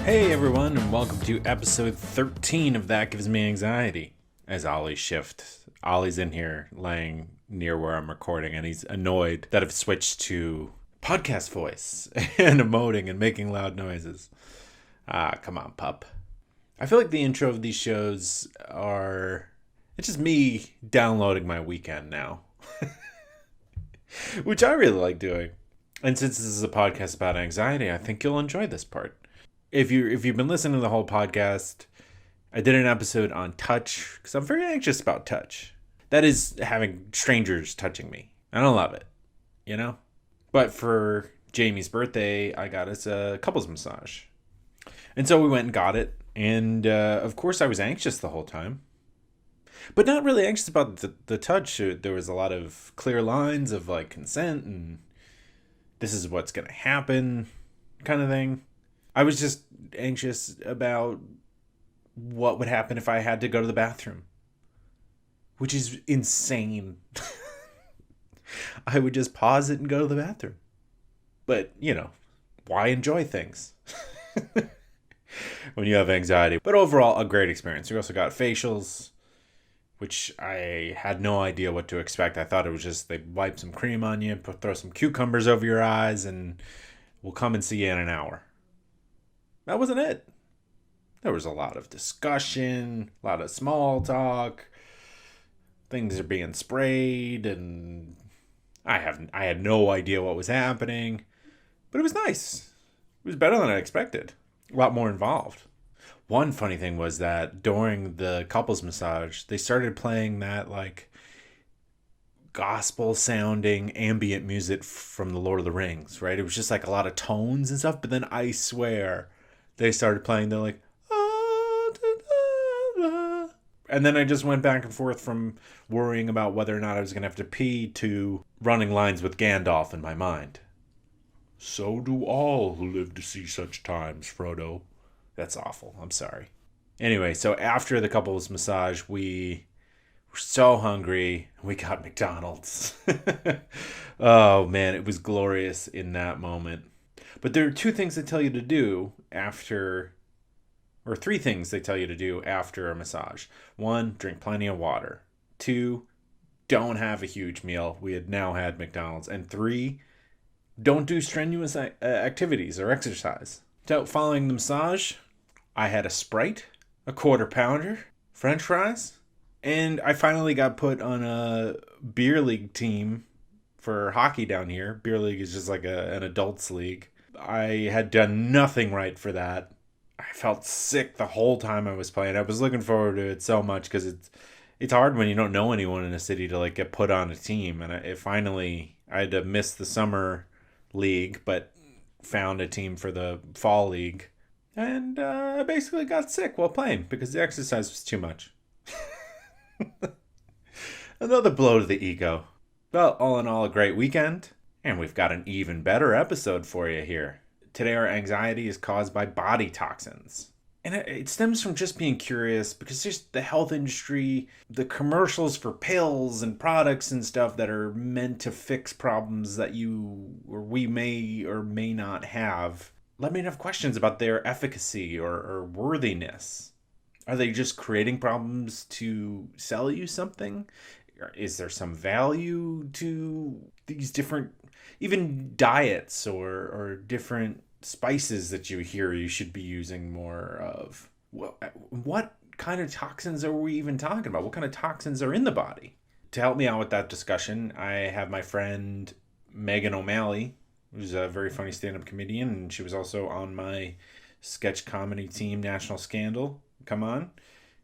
Hey everyone, and welcome to episode 13 of That Gives Me Anxiety. As Ollie's in here laying near where I'm recording, and he's annoyed that I've switched to podcast voice and emoting and making loud noises. Come on, pup. I feel like the intro of these shows it's just me downloading my weekend now. Which I really like doing. And since this is a podcast about anxiety, I think you'll enjoy this part. If you've been listening to the whole podcast, I did an episode on touch because I'm very anxious about touch. That is having strangers touching me. I don't love it, you know? But for Jamie's birthday, I got us a couples massage. And so we went and got it. And of course I was anxious the whole time. But not really anxious about the touch. There was a lot of clear lines of like consent and this is what's going to happen kind of thing. I was just anxious about what would happen if I had to go to the bathroom, which is insane. I would just pause it and go to the bathroom. But, why enjoy things when you have anxiety? But overall, a great experience. We also got facials, which I had no idea what to expect. I thought it was just they wipe some cream on you, throw some cucumbers over your eyes, and we'll come and see you in an hour. That wasn't it. There was a lot of discussion, a lot of small talk. Things are being sprayed, and I had no idea what was happening. But it was nice. It was better than I expected. A lot more involved. One funny thing was that during the couples massage, they started playing that like gospel sounding ambient music from the Lord of the Rings, right? It was just like a lot of tones and stuff, but then I swear they started playing, they're like, and then I just went back and forth from worrying about whether or not I was going to have to pee to running lines with Gandalf in my mind. So do all who live to see such times, Frodo. That's awful. I'm sorry. Anyway, so after the couples massage, we were so hungry. We got McDonald's. Oh, man, it was glorious in that moment. But there are two things they tell you to do three things they tell you to do after a massage. One, drink plenty of water. Two, don't have a huge meal. We had now had McDonald's. And three, don't do strenuous activities or exercise. So following the massage, I had a Sprite, a quarter pounder, French fries, and I finally got put on a beer league team for hockey down here. Beer league is just like an adults league. I had done nothing right for that. I felt sick the whole time I was playing. I was looking forward to it so much because it's hard when you don't know anyone in a city to like get put on a team. And I had to miss the summer league, but found a team for the fall league. And I basically got sick while playing because the exercise was too much. Another blow to the ego. Well, all in all, a great weekend. And we've got an even better episode for you here. Today, our anxiety is caused by body toxins. And it stems from just being curious because just the health industry, the commercials for pills and products and stuff that are meant to fix problems that you or we may or may not have. Let me have questions about their efficacy or worthiness. Are they just creating problems to sell you something? Is there some value to these different, even diets or different spices that you hear you should be using more of? What kind of toxins are we even talking about? What kind of toxins are in the body? To help me out with that discussion, I have my friend Meghan O'Malley, who's a very funny stand-up comedian, and she was also on my sketch comedy team, National Scandal. Come on.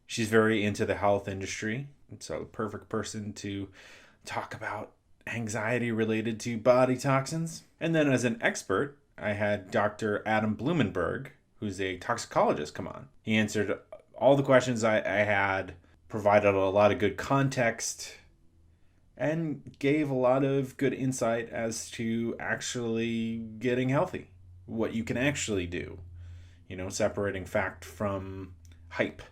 She's very into the health industry, so the perfect person to talk about anxiety related to body toxins. And then as an expert, I had Dr. Adam Blumenberg, who's a toxicologist, come on. He answered all the questions I had, provided a lot of good context, and gave a lot of good insight as to actually getting healthy. What you can actually do. Separating fact from hype.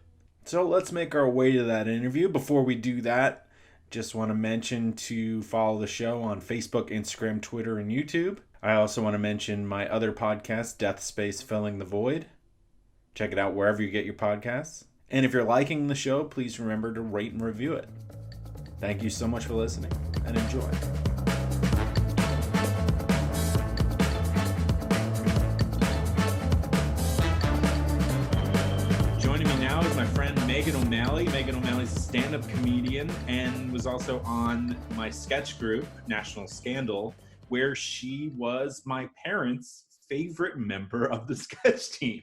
So let's make our way to that interview. Before we do that, just want to mention to follow the show on Facebook, Instagram, Twitter, and YouTube. I also want to mention my other podcast, Death Space Filling the Void. Check it out wherever you get your podcasts. And if you're liking the show, please remember to rate and review it. Thank you so much for listening, and enjoy. Joining me now is my friend Meghan O'Malley. Meghan O'Malley's a stand-up comedian and was also on my sketch group, National Scandal, where she was my parents' favorite member of the sketch team.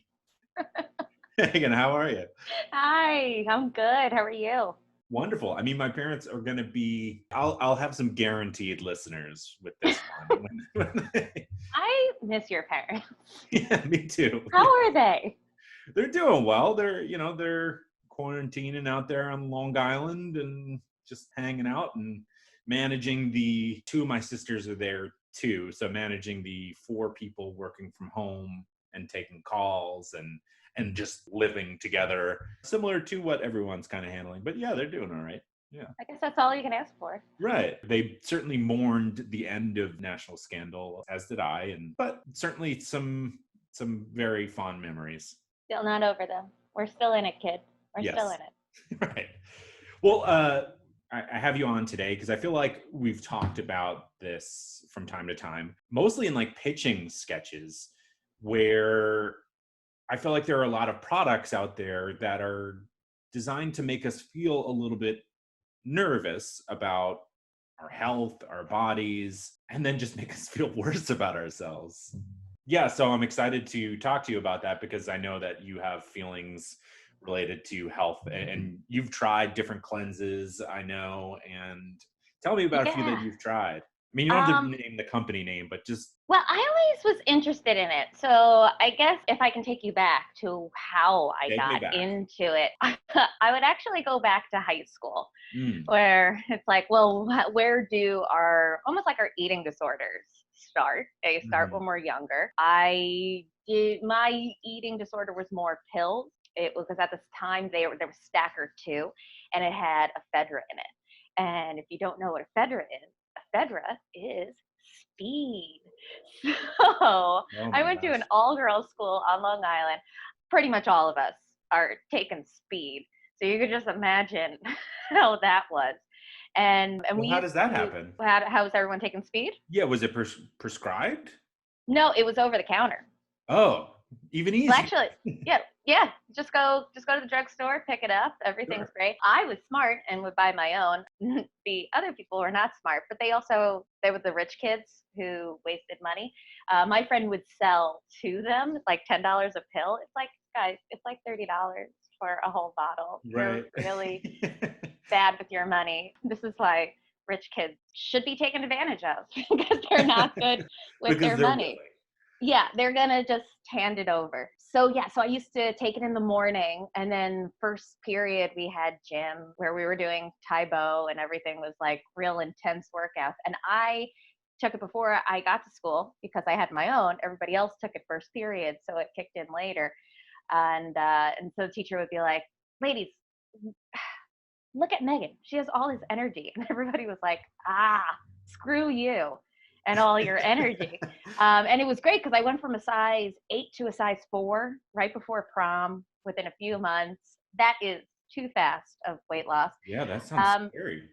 Meghan, how are you? Hi, I'm good. How are you? Wonderful. I mean, my parents are going to be, I'll have some guaranteed listeners with this one. I miss your parents. Yeah, me too. How are they? They're doing well. They're quarantining out there on Long Island and just hanging out and managing the two of my sisters are there too. So managing the 4 people working from home and taking calls and just living together, similar to what everyone's kind of handling. But yeah, they're doing all right. Yeah. I guess that's all you can ask for. Right. They certainly mourned the end of National Scandal, as did I, but certainly some very fond memories. Still not over them. We're still in it, kid. We're still in it. Right. Well, I have you on today because I feel like we've talked about this from time to time, mostly in like pitching sketches, where I feel like there are a lot of products out there that are designed to make us feel a little bit nervous about our health, our bodies, and then just make us feel worse about ourselves. Yeah, so I'm excited to talk to you about that because I know that you have feelings related to health and you've tried different cleanses, I know, and tell me about a few that you've tried. I mean, you don't have to name the company name, but just... Well, I always was interested in it. So I guess if I can take you back to how I got into it, I would actually go back to high school where it's like, well, where do almost like our eating disorders start? They start when we're younger. My eating disorder was more pills. It was because at this time there was Stacker 2 and it had ephedra in it. And if you don't know what ephedra is speed. So I went to an all-girls school on Long Island. Pretty much all of us are taking speed. So you could just imagine how that was. And how does that happen? How was everyone taking speed? Yeah, was it prescribed? No, it was over the counter. Oh, even easy. Well, actually, yeah. Just go to the drugstore, pick it up. Everything's great. I was smart and would buy my own. The other people were not smart, but they were the rich kids who wasted money. My friend would sell to them like $10 a pill. It's like, guys, it's like $30 for a whole bottle. Right. You're really bad with your money. This is why rich kids should be taken advantage of because they're not good with their money. Willing. Yeah, they're going to just hand it over. So I used to take it in the morning, and then first period we had gym where we were doing Taebo and everything was like real intense workouts. And I took it before I got to school because I had my own. Everybody else took it first period, so it kicked in later. And so the teacher would be like, ladies, look at Meghan. She has all this energy. And everybody was like, screw you and all your energy. And it was great because I went from a size 8 to a size 4 right before prom within a few months. That is too fast of weight loss. Yeah, that sounds scary.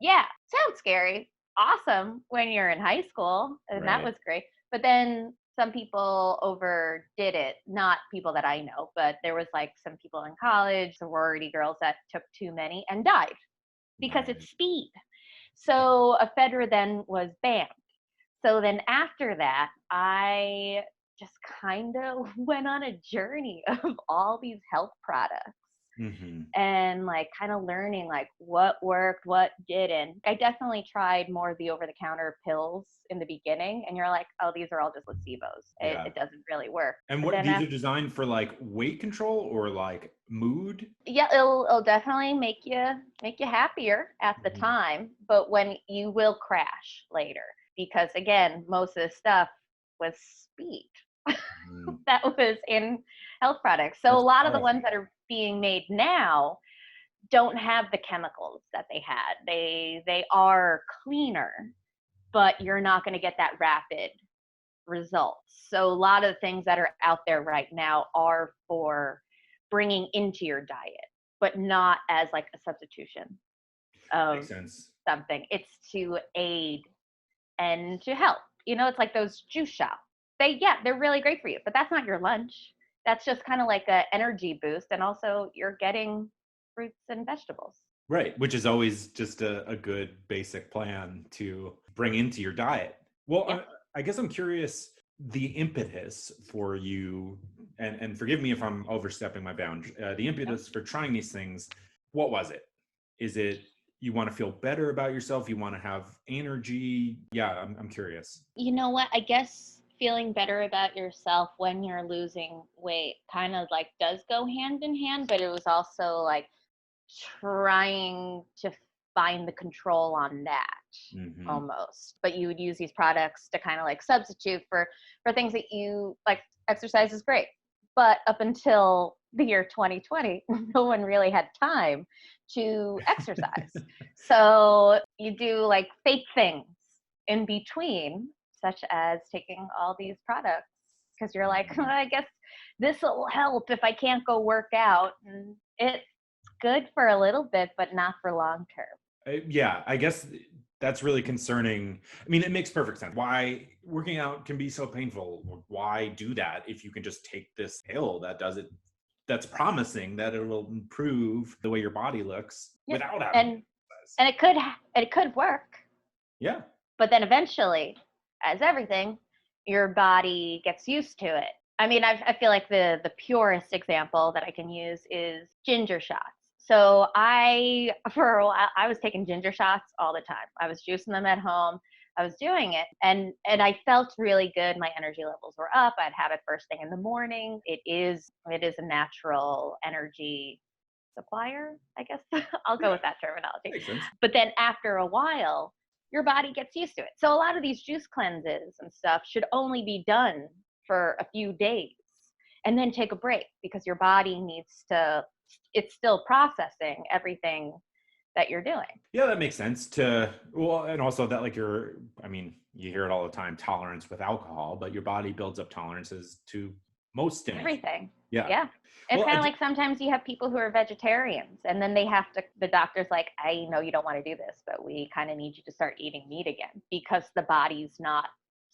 Yeah, sounds scary. Awesome when you're in high school, and that was great. But then some people overdid it, not people that I know, but there was like some people in college, sorority girls that took too many and died because it's speed. So ephedra then was banned. So then after that, I just kind of went on a journey of all these health products and like kind of learning like what worked, what didn't. I definitely tried more of the over-the-counter pills in the beginning, and you're like, oh, these are all just placebos. It doesn't really work. And what these are designed for, like weight control or like mood? Yeah, it'll definitely make you happier at the time, but when you will crash later. Because again, most of this stuff was speed that was in health products. So a lot of the ones that are being made now don't have the chemicals that they had. They are cleaner, but you're not going to get that rapid results. So a lot of the things that are out there right now are for bringing into your diet, but not as like a substitution of Makes sense. something. It's to aid and to help. It's like those juice shots. They're really great for you, but that's not your lunch. That's just kind of like an energy boost. And also you're getting fruits and vegetables. Right, which is always just a good basic plan to bring into your diet. Well, yeah. I guess I'm curious, the impetus for you, and forgive me if I'm overstepping my bounds, the impetus for trying these things, what was it? Is it you want to feel better about yourself? You want to have energy? Yeah, I'm curious. You know what? I guess feeling better about yourself when you're losing weight kind of like does go hand in hand, but it was also like trying to find the control on that almost. But you would use these products to kind of like substitute for things that you like. Exercise is great, but up until the year 2020, no one really had time to exercise. So you do like fake things in between, such as taking all these products because you're like, I guess this will help if I can't go work out. And it's good for a little bit, but not for long term. Yeah, I guess that's really concerning. I mean, it makes perfect sense. Why working out can be so painful. Why do that if you can just take this pill that does it, that's promising that it will improve the way your body looks without having and it could work. Yeah. But then eventually, as everything, your body gets used to it. I mean, I feel like the purest example that I can use is ginger shots. So for a while, I was taking ginger shots all the time. I was juicing them at home. I was doing it and I felt really good. My energy levels were up. I'd have it first thing in the morning. It is a natural energy supplier, I guess. I'll go with that terminology. Makes sense. But then after a while, your body gets used to it. So a lot of these juice cleanses and stuff should only be done for a few days and then take a break because your body it's still processing everything that you're doing. Yeah, that makes sense and also that like you hear it all the time, tolerance with alcohol, but your body builds up tolerances to most stimuli. Everything. Yeah. Yeah. It's kind of like sometimes you have people who are vegetarians and then the doctor's like, I know you don't want to do this, but we kind of need you to start eating meat again because the body's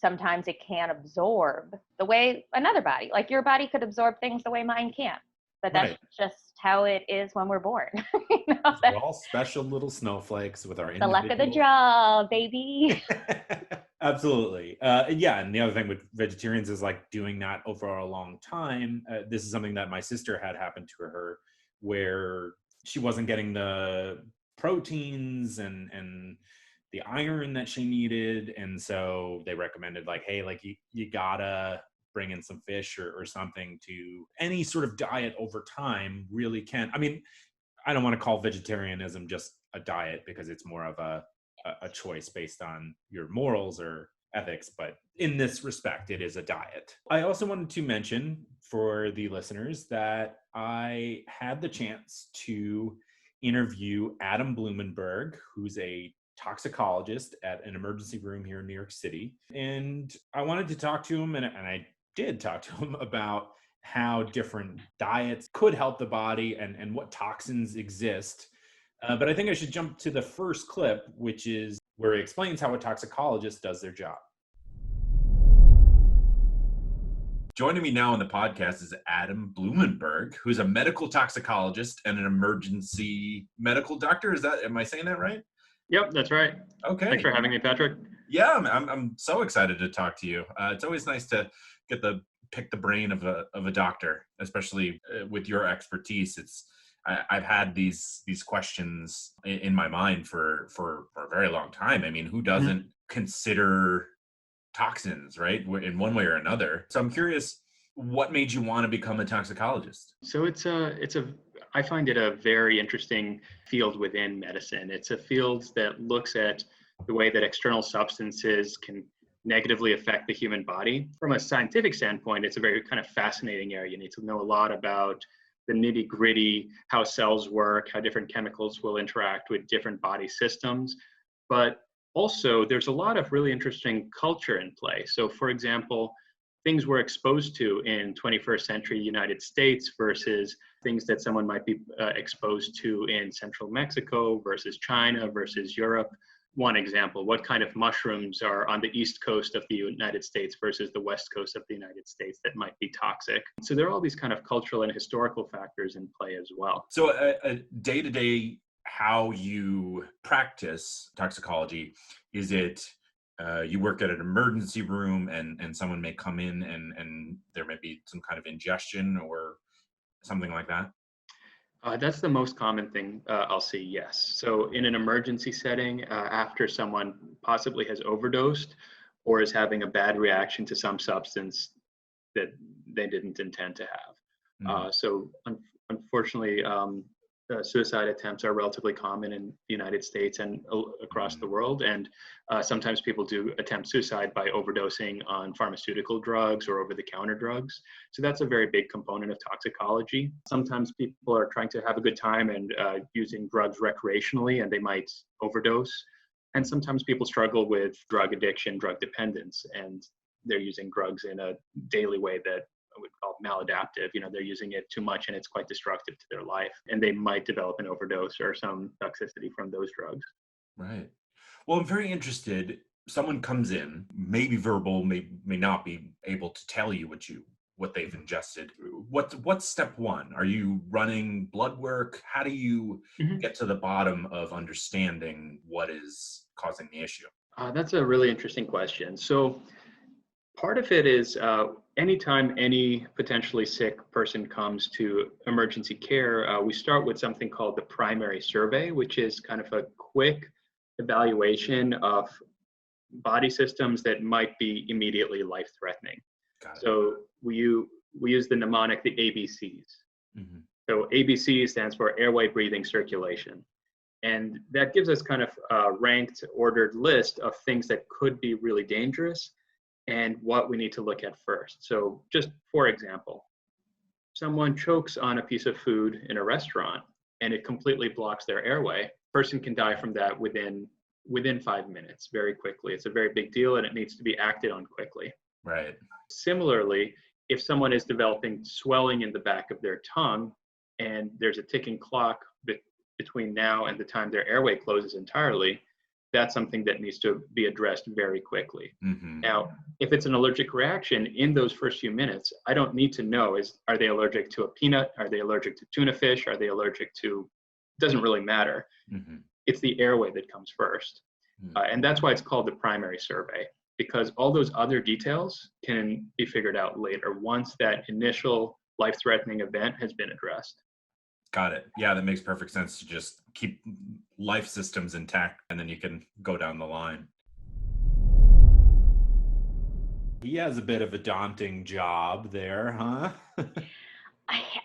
sometimes it can't absorb the way another body, like your body could absorb things the way mine can't. But that's just how it is when we're born. We're all special little snowflakes with our the luck of the draw, baby. Absolutely. Yeah, and the other thing with vegetarians is like doing that over a long time. This is something that my sister had happen to her where she wasn't getting the proteins and the iron that she needed. And so they recommended like, hey, like you gotta bring in some fish or something. To any sort of diet over time really can. I mean, I don't want to call vegetarianism just a diet because it's more of a choice based on your morals or ethics, but in this respect, it is a diet. I also wanted to mention for the listeners that I had the chance to interview Adam Blumenberg, who's a toxicologist at an emergency room here in New York City. And I wanted to talk to him, and I did talk to him about how different diets could help the body and what toxins exist. But I think I should jump to the first clip, which is where he explains how a toxicologist does their job. Joining me now on the podcast is Adam Blumenberg, who's a medical toxicologist and an emergency medical doctor. Am I saying that right? Yep, that's right. Okay. Thanks for having me, Patrick. Yeah, I'm so excited to talk to you. It's always nice to pick the brain of a doctor, especially with your expertise. I've had these questions in my mind for a very long time. I mean, who doesn't consider toxins, right, in one way or another? So I'm curious, what made you want to become a toxicologist? So I find it a very interesting field within medicine. It's a field that looks at the way that external substances can negatively affect the human body. From a scientific standpoint, it's a very kind of fascinating area. You need to know a lot about the nitty-gritty, how cells work, how different chemicals will interact with different body systems. But Also, there's a lot of really interesting culture in play. So, for example, things we're exposed to in 21st century United States versus things that someone might be exposed to in central Mexico versus China versus Europe. One example, what kind of mushrooms are on the east coast of the United States versus the west coast of the United States that might be toxic? So there are all these kind of cultural and historical factors in play as well. So a day-to-day, how you practice toxicology, is it you work at an emergency room and someone may come in and there may be some kind of ingestion or something like that? That's the most common thing I'll see, yes. So in an emergency setting, after someone possibly has overdosed or is having a bad reaction to some substance that they didn't intend to have. So unfortunately, suicide attempts are relatively common in the United States and across the world. And sometimes people do attempt suicide by overdosing on pharmaceutical drugs or over-the-counter drugs. So that's a very big component of toxicology. Sometimes people are trying to have a good time and using drugs recreationally, and they might overdose. And sometimes people struggle with drug addiction, drug dependence, and they're using drugs in a daily way that I would call maladaptive. They're using it too much and it's quite destructive to their life, and they might develop an overdose or some toxicity from those drugs. Right. Well, I'm very interested. Someone comes in, maybe verbal, may not be able to tell you what they've ingested. What's step one? Are you running blood work? How do you get to the bottom of understanding what is causing the issue? That's a really interesting question. So part of it is anytime any potentially sick person comes to emergency care, we start with something called the primary survey, which is kind of a quick evaluation of body systems that might be immediately life-threatening. So we use the mnemonic, the ABCs. So ABC stands for airway, breathing, circulation. And that gives us kind of a ranked, ordered list of things that could be really dangerous and what we need to look at first. So just for example, someone chokes on a piece of food in a restaurant and it completely blocks their airway. Person can die from that within 5 minutes, very quickly. It's a very big deal and it needs to be acted on quickly. Right. Similarly, if someone is developing swelling in the back of their tongue and there's a ticking clock between now and the time their airway closes entirely, that's something that needs to be addressed very quickly. Now, if it's an allergic reaction in those first few minutes, I don't need to know, are they allergic to a peanut? Are they allergic to tuna fish? Are they allergic to, doesn't really matter. It's the airway that comes first. And that's why it's called the primary survey, because all those other details can be figured out later once that initial life-threatening event has been addressed. Got it. Yeah, that makes perfect sense to just keep life systems intact and then you can go down the line. He has a bit of a daunting job there, huh?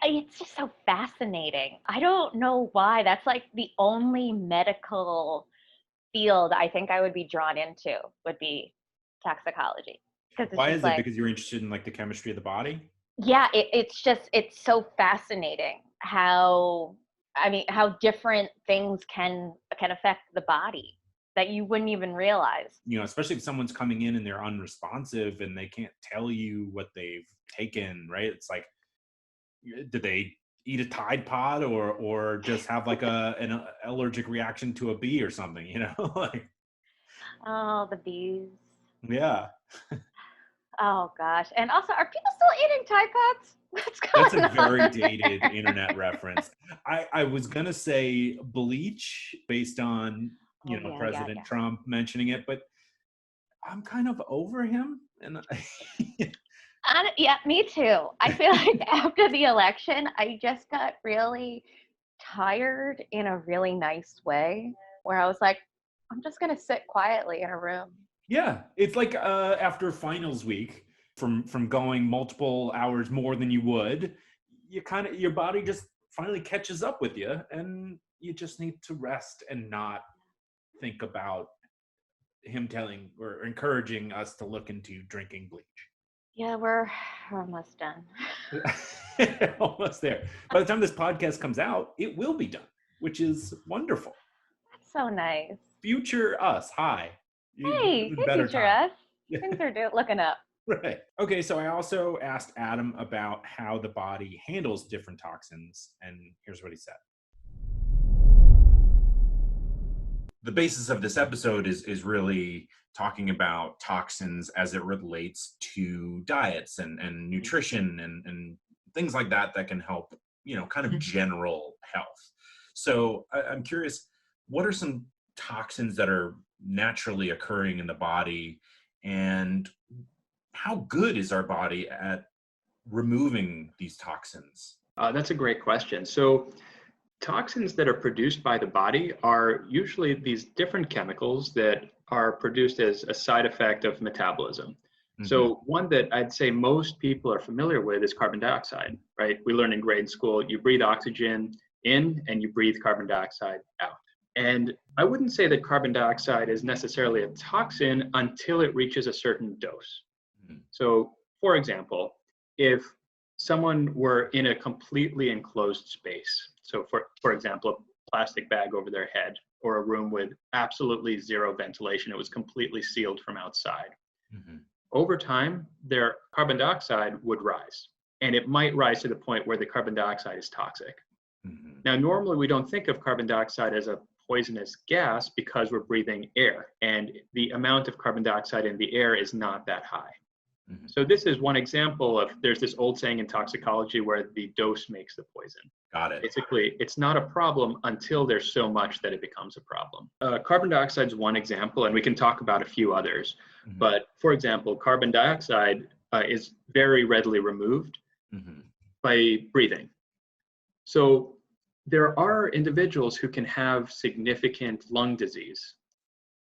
It's just so fascinating. I don't know why. That's like the only medical field I think I would be drawn into would be toxicology. Why is it? Because you're interested in like the chemistry of the body? Yeah, it's so fascinating how different things can affect the body that you wouldn't even realize. Especially if someone's coming in and they're unresponsive and they can't tell you what they've taken, right? It's like, did they eat a Tide Pod or just have like an allergic reaction to a bee or something, like. Oh, the bees. Yeah. Oh gosh. And also, are people still eating Tide Pods? That's a very dated internet reference. I was gonna say bleach based on President Trump mentioning it, but I'm kind of over him. And yeah, me too. I feel like after the election, I just got really tired in a really nice way, where I was like, I'm just gonna sit quietly in a room. Yeah, it's like after finals week. From going multiple hours more than you would, your body just finally catches up with you, and you just need to rest and not think about him telling or encouraging us to look into drinking bleach. Yeah, we're almost done. Almost there. By the time this podcast comes out, it will be done, which is wonderful. That's so nice. future us. Hi. Hey, future us. Things are looking up. Right. Okay, so I also asked Adam about how the body handles different toxins, and here's what he said. The basis of this episode is really talking about toxins as it relates to diets and nutrition and things like that can help, kind of general health. So I'm curious, what are some toxins that are naturally occurring in the body, and how good is our body at removing these toxins? That's a great question. So toxins that are produced by the body are usually these different chemicals that are produced as a side effect of metabolism. Mm-hmm. So one that I'd say most people are familiar with is carbon dioxide, right? We learn in grade school, you breathe oxygen in and you breathe carbon dioxide out. And I wouldn't say that carbon dioxide is necessarily a toxin until it reaches a certain dose. Mm-hmm. So for example, if someone were in a completely enclosed space, so for example, a plastic bag over their head, or a room with absolutely zero ventilation, it was completely sealed from outside. Mm-hmm. Over time, their carbon dioxide would rise, and it might rise to the point where the carbon dioxide is toxic. Mm-hmm. Now, normally we don't think of carbon dioxide as a poisonous gas because we're breathing air, and the amount of carbon dioxide in the air is not that high. Mm-hmm. So this is one example of, there's this old saying in toxicology where the dose makes the poison. Got it. Basically, it's not a problem until there's so much that it becomes a problem. Carbon dioxide is one example, and we can talk about a few others. Mm-hmm. But for example, carbon dioxide is very readily removed by breathing. So there are individuals who can have significant lung disease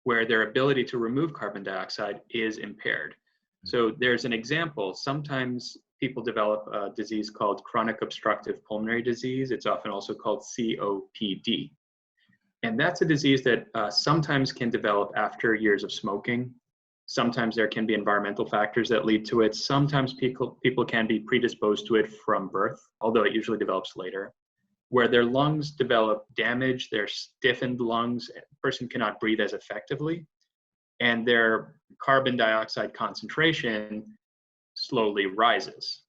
where their ability to remove carbon dioxide is impaired. So there's an example. Sometimes people develop a disease called chronic obstructive pulmonary disease. It's often also called COPD. And that's a disease that sometimes can develop after years of smoking. Sometimes there can be environmental factors that lead to it. Sometimes people can be predisposed to it from birth, although it usually develops later, where their lungs develop damage, their stiffened lungs, a person cannot breathe as effectively, and their carbon dioxide concentration slowly rises.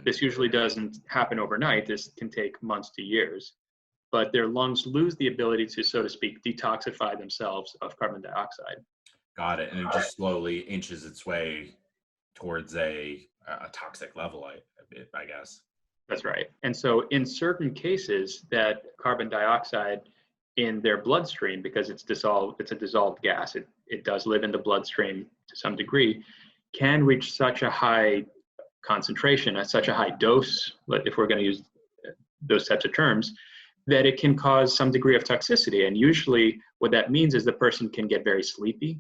This usually doesn't happen overnight. This can take months to years, but their lungs lose the ability to, so to speak, detoxify themselves of carbon dioxide. Got it. And it just slowly inches its way towards a toxic level, I guess. That's right. And so in certain cases, that carbon dioxide in their bloodstream, because it's a dissolved gas, it does live in the bloodstream to some degree, can reach such a high concentration, at such a high dose, if we're going to use those types of terms, that it can cause some degree of toxicity. And usually what that means is the person can get very sleepy,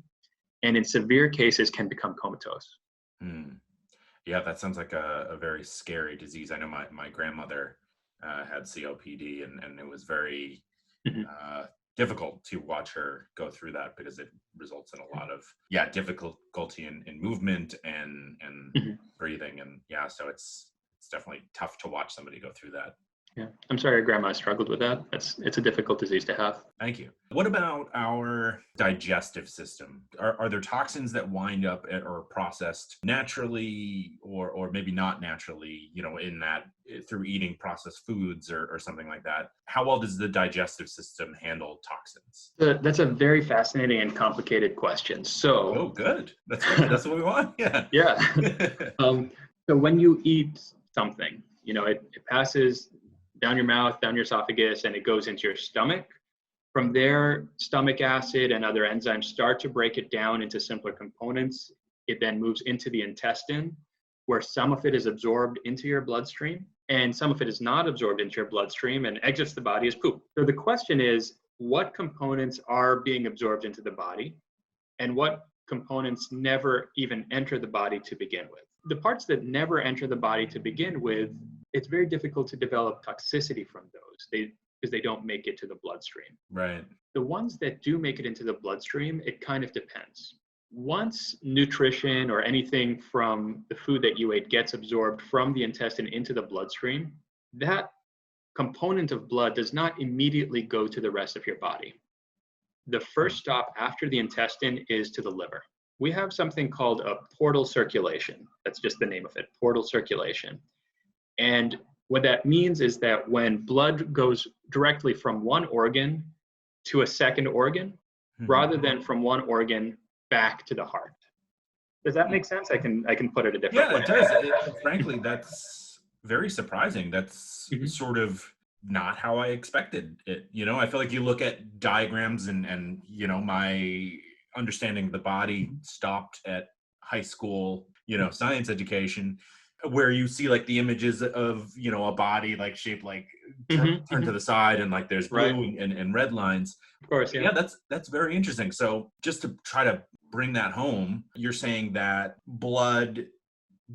and in severe cases can become comatose. Yeah, that sounds like a very scary disease. I know my grandmother had COPD, and it was very difficult to watch her go through that, because it results in a lot of difficulty in movement and breathing, and so it's definitely tough to watch somebody go through that. Yeah, I'm sorry your grandma struggled with that. It's a difficult disease to have. Thank you. What about our digestive system? Are there toxins that wind up or processed naturally, or maybe not naturally, in that through eating processed foods or something like that? How well does the digestive system handle toxins? That's a very fascinating and complicated question. Oh, good. That's good. That's what we want. Yeah. Yeah. So when you eat something, it passes down your mouth, down your esophagus, and it goes into your stomach. From there, stomach acid and other enzymes start to break it down into simpler components. It then moves into the intestine, where some of it is absorbed into your bloodstream, and some of it is not absorbed into your bloodstream and exits the body as poop. So the question is, what components are being absorbed into the body, and what components never even enter the body to begin with? The parts that never enter the body to begin with, it's very difficult to develop toxicity from those because they don't make it to the bloodstream. Right. The ones that do make it into the bloodstream, it kind of depends. Once nutrition or anything from the food that you ate gets absorbed from the intestine into the bloodstream, that component of blood does not immediately go to the rest of your body. The first stop after the intestine is to the liver. We have something called a portal circulation. That's just the name of it, portal circulation. And what that means is that when blood goes directly from one organ to a second organ, rather than from one organ back to the heart. Does that make sense? I can put it a different way. Yeah, it does. Frankly, that's very surprising. That's sort of not how I expected it. I feel like you look at diagrams and my understanding of the body stopped at high school, science education, where you see like the images of, a body like shaped like turned to the side and like there's blue and red lines. Of course, yeah. Yeah, that's very interesting. So just to try to bring that home, you're saying that blood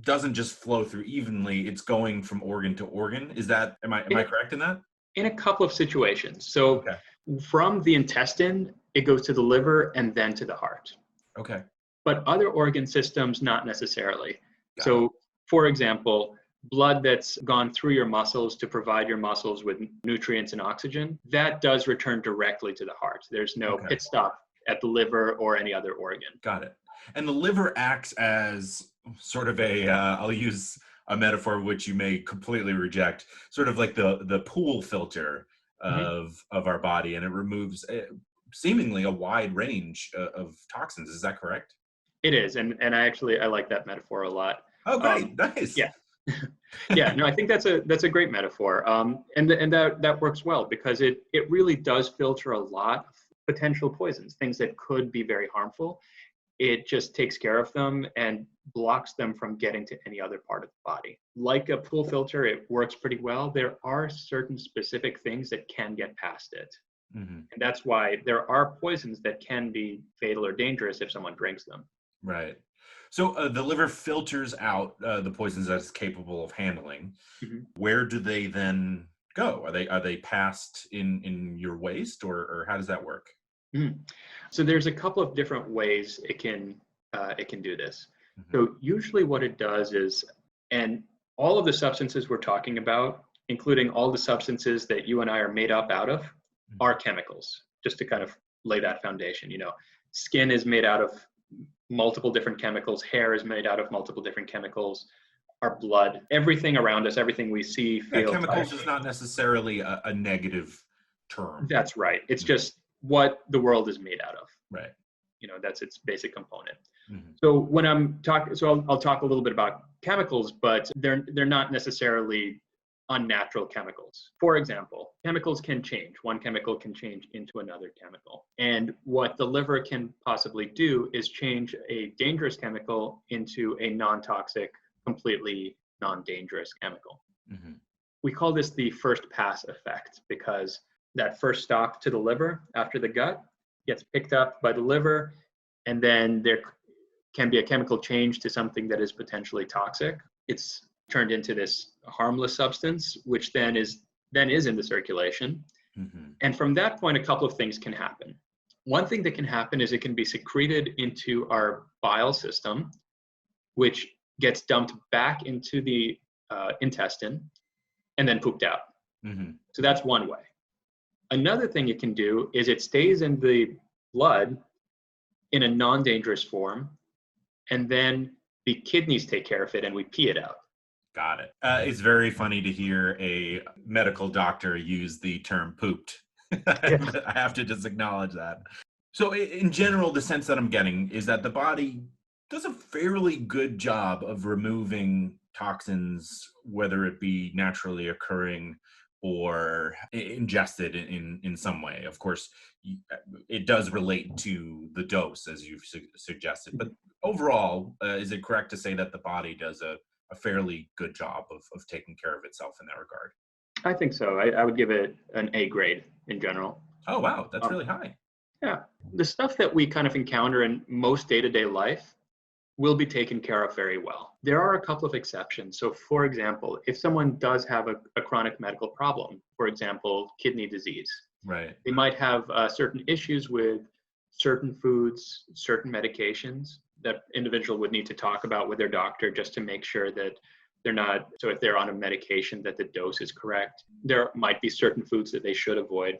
doesn't just flow through evenly, it's going from organ to organ. Am I correct in that? In a couple of situations. So from the intestine, it goes to the liver and then to the heart. Okay. But other organ systems, not necessarily. So for example, blood that's gone through your muscles to provide your muscles with nutrients and oxygen, that does return directly to the heart. There's no pit stop at the liver or any other organ. Got it. And the liver acts as sort of I'll use a metaphor which you may completely reject, sort of like the pool filter of our body, and it removes seemingly a wide range of toxins. Is that correct? It is, and I like that metaphor a lot. Oh, great. Nice. Yeah. Yeah, no, I think that's a great metaphor. And that works well because it really does filter a lot of potential poisons, things that could be very harmful. It just takes care of them and blocks them from getting to any other part of the body. Like a pool filter, it works pretty well. There are certain specific things that can get past it. And that's why there are poisons that can be fatal or dangerous if someone drinks them. Right. So the liver filters out the poisons that it's capable of handling. Where do they then go? Are they passed in your waste, or how does that work? So there's a couple of different ways it can do this. So usually what it does is, and all of the substances we're talking about, including all the substances that you and I are made up out of, are chemicals. Just to kind of lay that foundation, skin is made out of multiple different chemicals, hair is made out of multiple different chemicals, our blood, everything around us, everything we see, feel. Chemicals is not necessarily a negative term. That's right. It's just what the world is made out of. Right. That's its basic component. So when I'm talking, I'll talk a little bit about chemicals, but they're not necessarily unnatural chemicals. For example, chemicals can change. One chemical can change into another chemical. And what the liver can possibly do is change a dangerous chemical into a non-toxic, completely non-dangerous chemical. We call this the first pass effect because that first stop to the liver after the gut gets picked up by the liver, and then there can be a chemical change to something that is potentially toxic. It's turned into this harmless substance, which then is in the circulation. And from that point, a couple of things can happen. One thing that can happen is it can be secreted into our bile system, which gets dumped back into the intestine and then pooped out. So that's one way. Another thing it can do is it stays in the blood in a non-dangerous form, and then the kidneys take care of it and we pee it out. Got it. It's very funny to hear a medical doctor use the term pooped. I have to just acknowledge that. So in general, the sense that I'm getting is that the body does a fairly good job of removing toxins, whether it be naturally occurring or ingested in some way. Of course, it does relate to the dose, as you've suggested. But overall, is it correct to say that the body does a fairly good job of taking care of itself in that regard? I think so. I would give it an A grade in general. Oh, wow. That's really high. Yeah. The stuff that we kind of encounter in most day-to-day life will be taken care of very well. There are a couple of exceptions. So for example, if someone does have a chronic medical problem, for example, kidney disease, right, they might have certain issues with certain foods, certain medications that individual would need to talk about with their doctor just to make sure that they're not, so if they're on a medication that the dose is correct. There might be certain foods that they should avoid.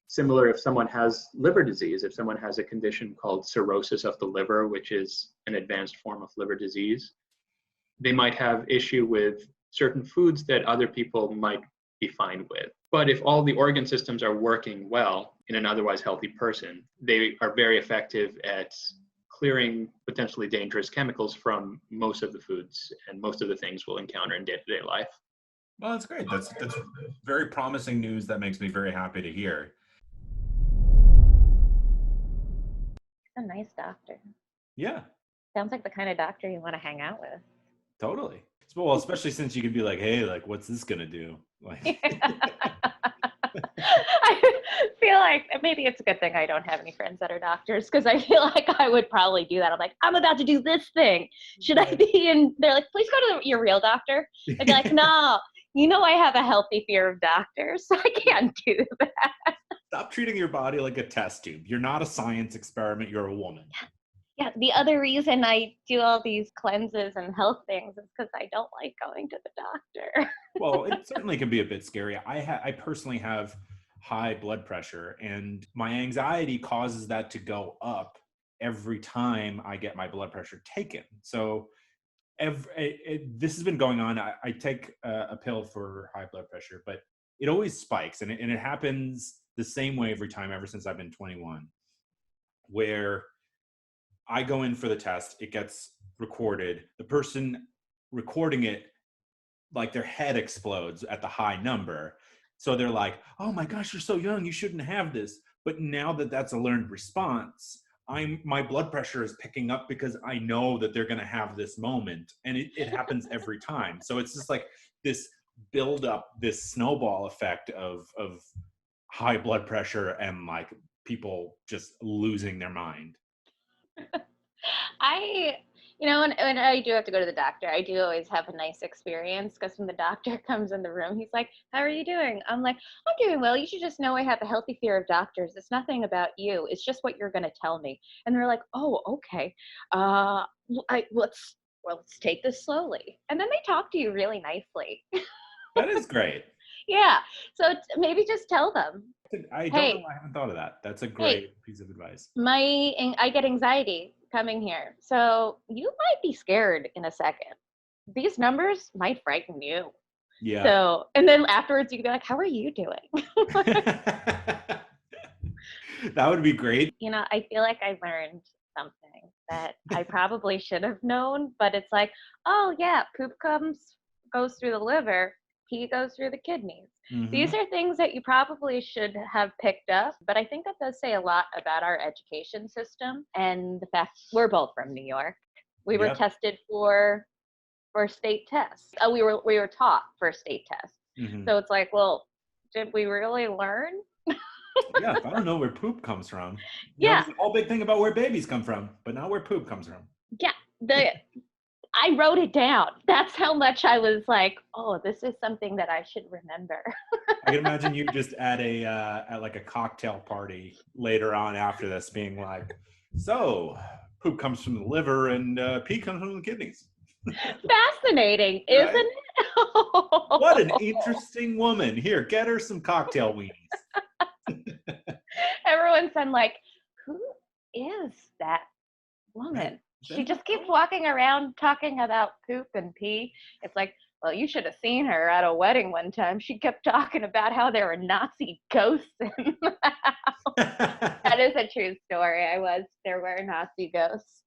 Similar if someone has liver disease, if someone has a condition called cirrhosis of the liver, which is an advanced form of liver disease, they might have issue with certain foods that other people might be fine with. But if all the organ systems are working well in an otherwise healthy person, they are very effective at clearing potentially dangerous chemicals from most of the foods and most of the things we'll encounter in day-to-day life. Well, that's great. That's very promising news. That makes me very happy to hear. A nice doctor. Yeah. Sounds like the kind of doctor you want to hang out with. Totally. Well, especially since you can be like, hey, like, what's this gonna do? Like, I feel like maybe it's a good thing I don't have any friends that are doctors, because I feel like I would probably do that. I'm like, I'm about to do this thing. Should I be in? They're like, please go to your real doctor. I'd be like, no, I have a healthy fear of doctors, so I can't do that. Stop treating your body like a test tube. You're not a science experiment. You're a woman. Yeah, the other reason I do all these cleanses and health things is because I don't like going to the doctor. Well, it certainly can be a bit scary. I personally have high blood pressure, and my anxiety causes that to go up every time I get my blood pressure taken. So this has been going on. I take a pill for high blood pressure, but it always spikes, and it happens the same way every time ever since I've been 21, where I go in for the test, it gets recorded. The person recording it, like their head explodes at the high number. So they're like, oh my gosh, you're so young, you shouldn't have this. But now that that's a learned response, my blood pressure is picking up because I know that they're gonna have this moment. And it happens every time. So it's just like this build up, this snowball effect of high blood pressure and like people just losing their mind. When I do have to go to the doctor, I do always have a nice experience, because when the doctor comes in the room, he's like, how are you doing? I'm like, I'm doing well. You should just know I have a healthy fear of doctors. It's nothing about you. It's just what you're going to tell me. And they're like, oh, okay. Let's take this slowly. And then they talk to you really nicely. That is great. Yeah. So maybe just tell them. I don't know. I haven't thought of that. That's a great piece of advice. I get anxiety coming here, so you might be scared in a second. These numbers might frighten you. Yeah. So, and then afterwards you can be like, how are you doing? That would be great. I feel like I learned something that I probably should have known, but it's like, oh yeah, poop goes through the liver, pee goes through the kidneys. Mm-hmm. These are things that you probably should have picked up, but I think that does say a lot about our education system and the fact we're both from New York. We were tested for state tests. We were taught for state tests. Mm-hmm. So it's like, well, did we really learn? Yeah, I don't know where poop comes from. There's a whole big thing about where babies come from, but not where poop comes from. Yeah, I wrote it down. That's how much I was like, oh, this is something that I should remember. I can imagine you just at like a cocktail party later on after this being like, so poop comes from the liver and pee comes from the kidneys. Fascinating, right? Isn't it? What an interesting woman. Here, get her some cocktail weenies. Everyone's like, who is that woman? She just keeps walking around talking about poop and pee. It's like, well, you should have seen her at a wedding one time. She kept talking about how there were Nazi ghosts in the house. That is a true story. There were Nazi ghosts.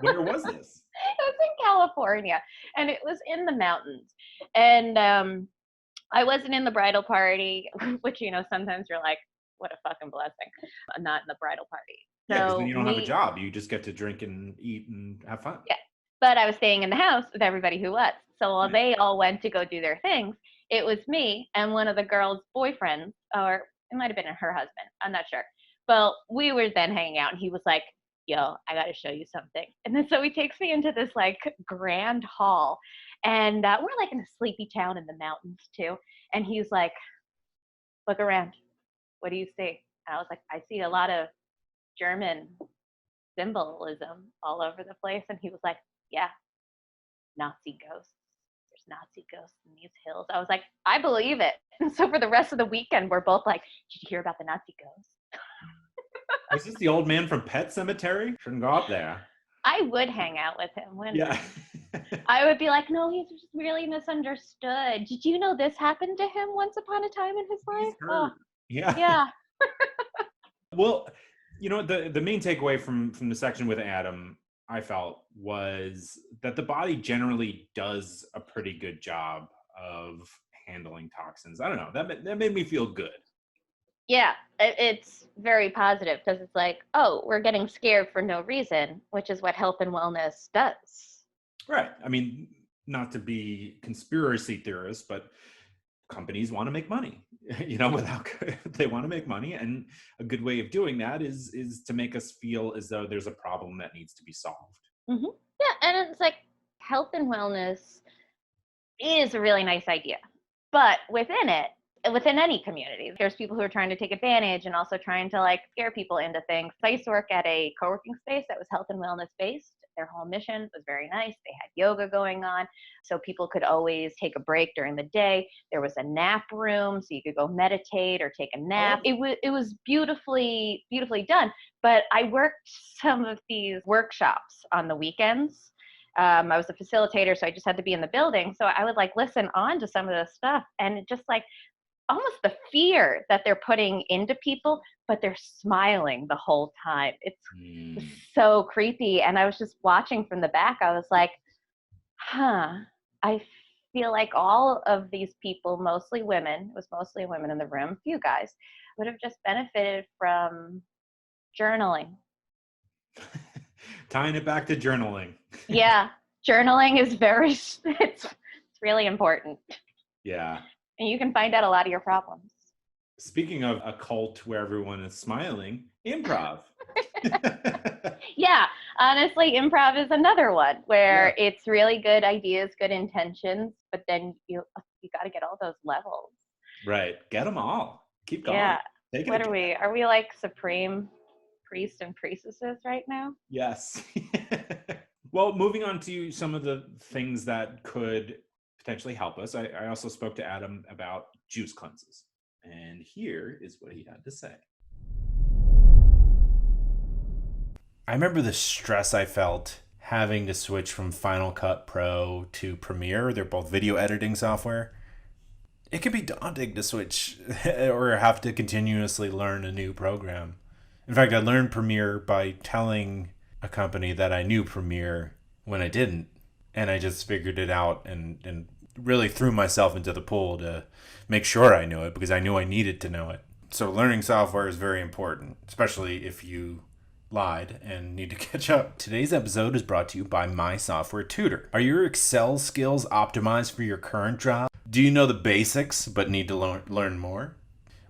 Where was this? It was in California, and it was in the mountains. And I wasn't in the bridal party, which, sometimes you're like, what a fucking blessing. I'm not in the bridal party. So yeah, because then you don't have a job. You just get to drink and eat and have fun. Yeah, but I was staying in the house with everybody who was. So while they all went to go do their things, it was me and one of the girls' boyfriends, or it might have been her husband. I'm not sure. But we were then hanging out, and he was like, yo, I got to show you something. And then so he takes me into this like grand hall, and we're like in a sleepy town in the mountains too. And he's like, look around. What do you see? And I was like, I see a lot of German symbolism all over the place. And he was like, yeah, Nazi ghosts. There's Nazi ghosts in these hills. I was like, I believe it. And so for the rest of the weekend, we're both like, did you hear about the Nazi ghosts? Was this the old man from Pet Sematary? Shouldn't go up there. I would hang out with him, wouldn't Yeah. I would be like, no, he's just really misunderstood. Did you know this happened to him once upon a time in his life? Oh, yeah. Yeah. Well, the main takeaway from the section with Adam, I felt, was that the body generally does a pretty good job of handling toxins. I don't know. That made me feel good. Yeah, it's very positive because it's like, oh, we're getting scared for no reason, which is what health and wellness does. Right. I mean, not to be conspiracy theorists, but companies want to make money, they want to make money. And a good way of doing that is to make us feel as though there's a problem that needs to be solved. Mm-hmm. Yeah, and it's like health and wellness is a really nice idea, but within any community, there's people who are trying to take advantage and also trying to like scare people into things. I used to work at a co-working space that was health and wellness based. Their whole mission was very nice. They had yoga going on, so people could always take a break during the day. There was a nap room, so you could go meditate or take a nap. Oh. It was beautifully done. But I worked some of these workshops on the weekends. I was a facilitator, so I just had to be in the building. So I would like listen on to some of this stuff, and it just like almost the fear that they're putting into people, but they're smiling the whole time. It's so creepy. And I was just watching from the back. I was like, I feel like all of these people, mostly women, it was mostly women in the room, few guys, would have just benefited from journaling. Tying it back to journaling. Yeah, journaling is it's really important. Yeah. And you can find out a lot of your problems. Speaking of a cult where everyone is smiling, improv. Yeah, honestly, improv is another one where it's really good ideas, good intentions, but then you got to get all those levels. Right. Get them all. Keep going. Yeah. What are we? Are we like supreme priests and priestesses right now? Yes. Well, moving on to some of the things that could potentially help us. I also spoke to Adam about juice cleanses. And here is what he had to say. I remember the stress I felt having to switch from Final Cut Pro to Premiere. They're both video editing software. It can be daunting to switch or have to continuously learn a new program. In fact, I learned Premiere by telling a company that I knew Premiere when I didn't. And I just figured it out and really threw myself into the pool to make sure I knew it because I knew I needed to know it. So learning software is very important, especially if you lied and need to catch up. Today's episode is brought to you by My Software Tutor. Are your Excel skills optimized for your current job? Do you know the basics but need to learn more?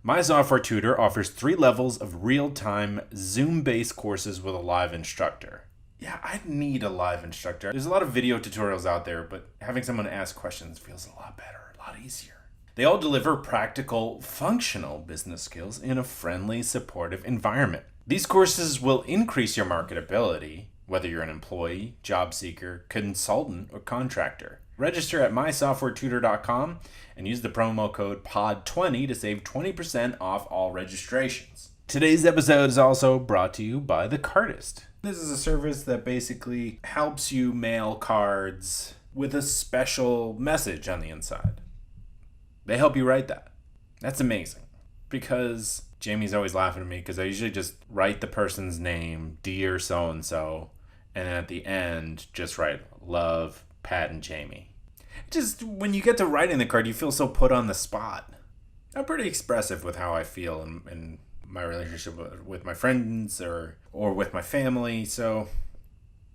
My Software Tutor offers 3 levels of real-time Zoom-based courses with a live instructor. Yeah, I need a live instructor. There's a lot of video tutorials out there, but having someone ask questions feels a lot better, a lot easier. They all deliver practical, functional business skills in a friendly, supportive environment. These courses will increase your marketability, whether you're an employee, job seeker, consultant, or contractor. Register at mysoftwaretutor.com and use the promo code POD20 to save 20% off all registrations. Today's episode is also brought to you by The Cardist. This is a service that basically helps you mail cards with a special message on the inside. They help you write that. That's amazing. Because Jamie's always laughing at me because I usually just write the person's name, Dear so-and-so, and then at the end just write, Love, Pat and Jamie. Just when you get to writing the card, you feel so put on the spot. I'm pretty expressive with how I feel in my relationship with my friends or with my family. So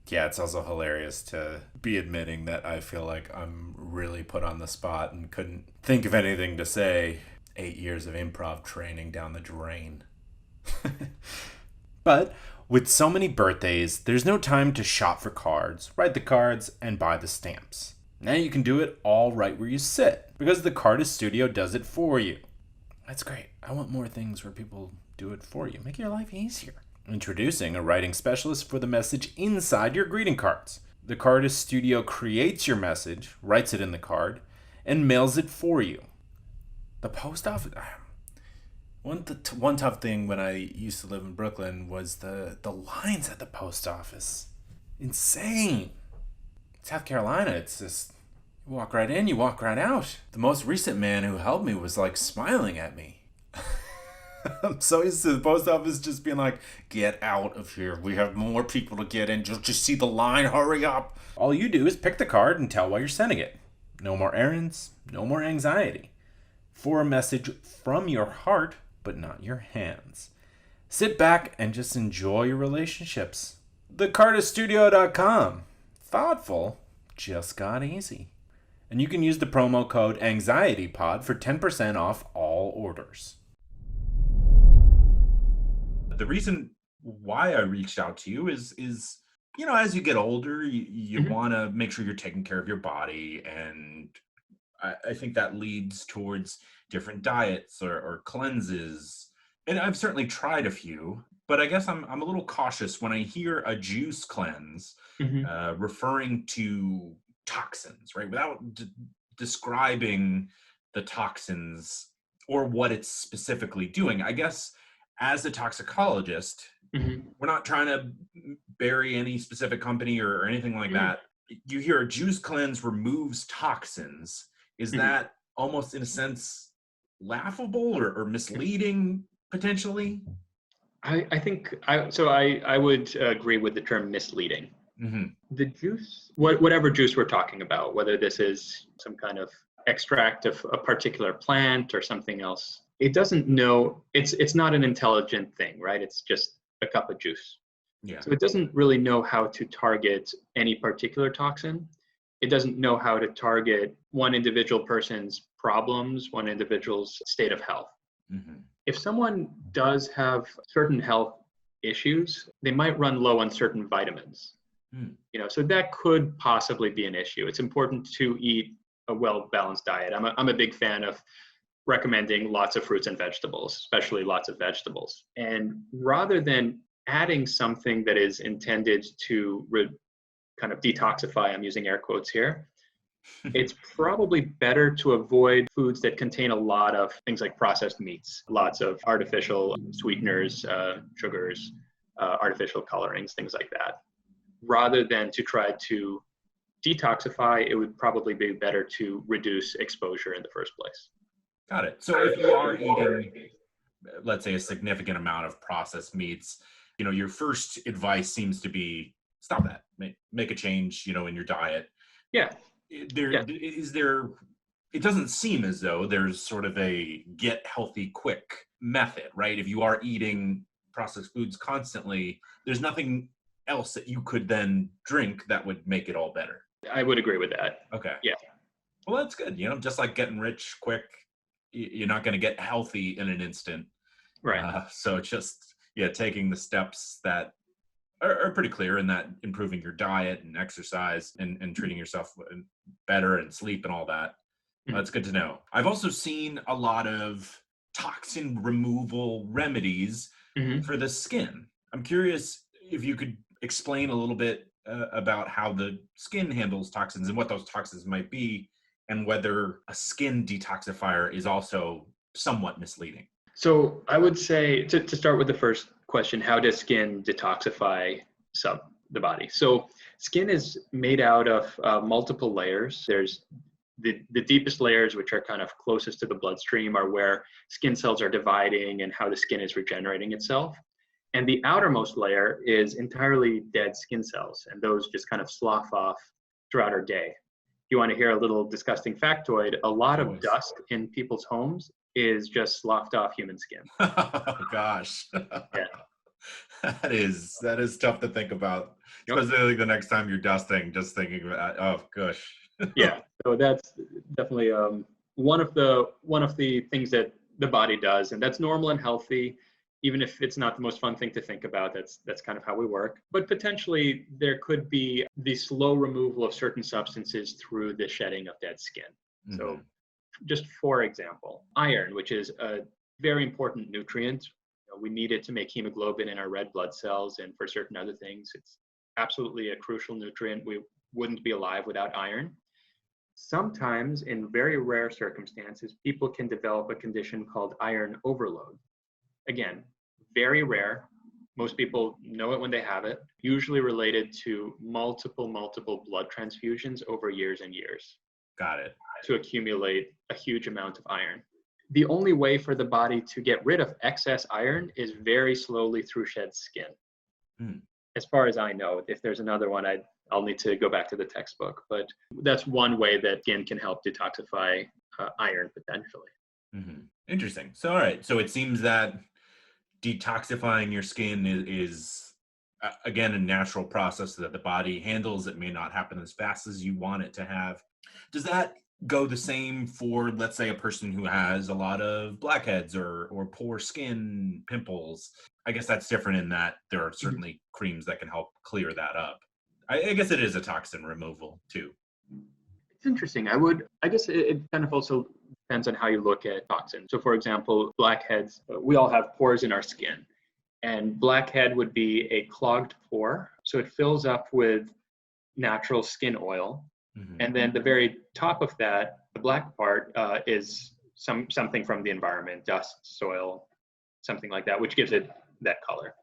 yeah, it's also hilarious to be admitting that I feel like I'm really put on the spot and couldn't think of anything to say. 8 years of improv training down the drain. But with so many birthdays, there's no time to shop for cards, write the cards, and buy the stamps. Now you can do it all right where you sit because the Cardist Studio does it for you. That's great. I want more things where people do it for you. Make your life easier. Introducing a writing specialist for the message inside your greeting cards. The cardist studio creates your message, writes it in the card, and mails it for you. The post office... One tough thing when I used to live in Brooklyn was the lines at the post office. Insane. South Carolina, it's just... You walk right in, you walk right out. The most recent man who helped me was like smiling at me. I'm so used to the post office just being like, get out of here. We have more people to get in. Just see the line. Hurry up. All you do is pick the card and tell why you're sending it. No more errands. No more anxiety. For a message from your heart, but not your hands. Sit back and just enjoy your relationships. TheCardistStudio.com. Thoughtful. Just got easy. And you can use the promo code AnxietyPod for 10% off all orders. The reason why I reached out to you is as you get older, you want to make sure you're taking care of your body, and I think that leads towards different diets or cleanses. And I've certainly tried a few, but I guess I'm a little cautious when I hear a juice cleanse referring to toxins, right? Without describing the toxins or what it's specifically doing. I guess as a toxicologist, we're not trying to bury any specific company or anything like that. You hear a juice cleanse removes toxins. Is that almost in a sense laughable or misleading potentially? I think I would agree with the term misleading. The juice, whatever juice we're talking about, whether this is some kind of extract of a particular plant or something else, it doesn't know, it's not an intelligent thing, right? It's just a cup of juice. Yeah. So it doesn't really know how to target any particular toxin. It doesn't know how to target one individual person's problems, one individual's state of health. If someone does have certain health issues, they might run low on certain vitamins. So that could possibly be an issue. It's important to eat a well-balanced diet. I'm a big fan of recommending lots of fruits and vegetables, especially lots of vegetables. And rather than adding something that is intended to kind of detoxify, I'm using air quotes here, it's probably better to avoid foods that contain a lot of things like processed meats, lots of artificial sweeteners, sugars, artificial colorings, things like that. Rather than to try to detoxify, it would probably be better to reduce exposure in the first place. Got it. So if you are eating, let's say, a significant amount of processed meats, your first advice seems to be stop that, make a change, in your diet. Yeah. Is there, it doesn't seem as though there's sort of a get healthy quick method, right? If you are eating processed foods constantly, there's nothing else that you could then drink that would make it all better. I would agree with that. Okay. Yeah. Well, that's good. Just like getting rich quick, you're not going to get healthy in an instant. Right. So just, taking the steps that are pretty clear in that improving your diet and exercise and treating yourself better and sleep and all that. That's good to know. I've also seen a lot of toxin removal remedies for the skin. I'm curious if you could explain a little bit about how the skin handles toxins and what those toxins might be, and whether a skin detoxifier is also somewhat misleading. So I would say, to start with the first question, how does skin detoxify the body? So skin is made out of multiple layers. There's the deepest layers, which are kind of closest to the bloodstream, are where skin cells are dividing and how the skin is regenerating itself. And the outermost layer is entirely dead skin cells, and those just kind of slough off throughout our day. If you want to hear a little disgusting factoid, a lot of dust in people's homes is just sloughed off human skin. Oh gosh. Yeah. That is tough to think about, especially the next time you're dusting, just thinking about, oh gosh. Yeah, so that's definitely one of the things that the body does, and that's normal and healthy. Even if it's not the most fun thing to think about, that's kind of how we work. But potentially there could be the slow removal of certain substances through the shedding of dead skin. So just for example, iron, which is a very important nutrient. We need it to make hemoglobin in our red blood cells and for certain other things. It's absolutely a crucial nutrient. wouldn't be alive without iron. Sometimes, in very rare circumstances, people can develop a condition called iron overload. Again, very rare. Most people know it when they have it, usually related to multiple blood transfusions over years and years. Got it. To accumulate a huge amount of iron. The only way for the body to get rid of excess iron is very slowly through shed skin. As far as I know, if there's another one, I'll need to go back to the textbook, but that's one way that skin can help detoxify iron potentially. Interesting. So, all right. So it seems that detoxifying your skin is again, a natural process that the body handles. It may not happen as fast as you want it to have. Does that go the same for, let's say, a person who has a lot of blackheads or poor skin, pimples? I guess that's different in that there are certainly creams that can help clear that up. I guess it is a toxin removal too. It's interesting. I guess it kind of also depends on how you look at toxins. So for example, blackheads, we all have pores in our skin. And blackhead would be a clogged pore. So it fills up with natural skin oil. And then the very top of that, the black part, is something from the environment, dust, soil, something like that, which gives it that color.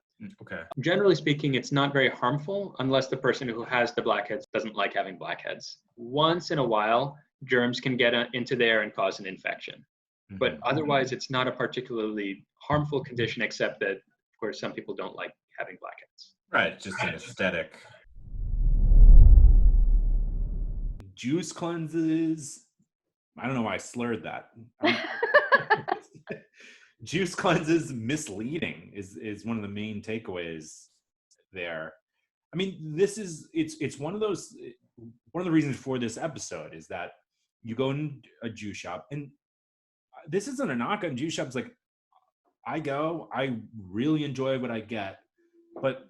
Okay. Generally speaking, it's not very harmful unless the person who has the blackheads doesn't like having blackheads. Once in a while, germs can get into there and cause an infection. But otherwise, it's not a particularly harmful condition, except that, of course, some people don't like having blackheads. Right, just an aesthetic. Juice cleanses. I don't know why I slurred that. Juice cleanses misleading is one of the main takeaways there. I mean, it's one of the reasons for this episode is that you go in a juice shop, and this isn't a knock on juice shops. Like, I really enjoy what I get, but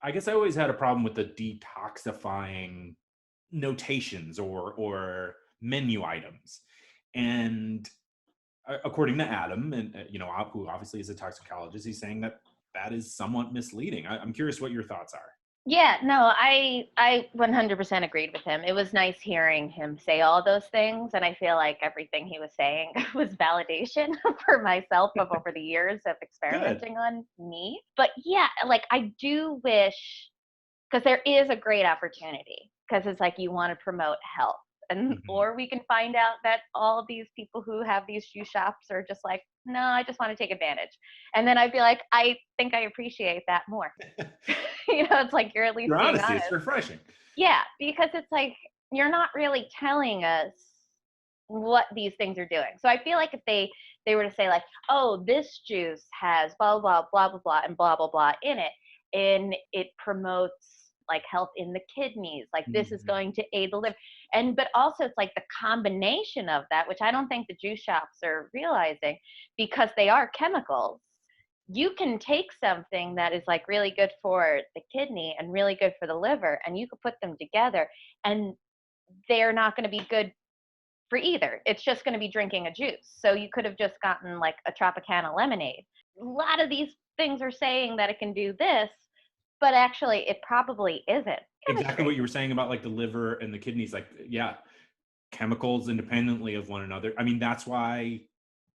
I guess I always had a problem with the detoxifying notations or menu items. And according to Adam, and who obviously is a toxicologist, he's saying that is somewhat misleading. I'm curious what your thoughts are. Yeah, no, I 100% agreed with him. It was nice hearing him say all those things, and I feel like everything he was saying was validation for myself of over the years of experimenting on me. But yeah, like I do wish, because there is a great opportunity, because it's like you want to promote health. And or we can find out that all these people who have these shoe shops are just like, no, I just want to take advantage. And then I'd be like, I think I appreciate that more. It's like you're at least being honesty. honest. It's refreshing. Yeah, because it's like you're not really telling us what these things are doing. So I feel like if they were to say like, oh, this juice has blah blah blah blah blah and blah blah blah in it, and it promotes like health in the kidneys, like this is going to aid the liver, but also it's like the combination of that, which I don't think the juice shops are realizing, because they are chemicals. You can take something that is like really good for the kidney and really good for the liver, and you could put them together, and they're not going to be good for either. It's just going to be drinking a juice. So you could have just gotten like a Tropicana lemonade. A lot of these things are saying that it can do this, but actually it probably isn't. Exactly what you were saying about like the liver and the kidneys, like, yeah, chemicals independently of one another. I mean, that's why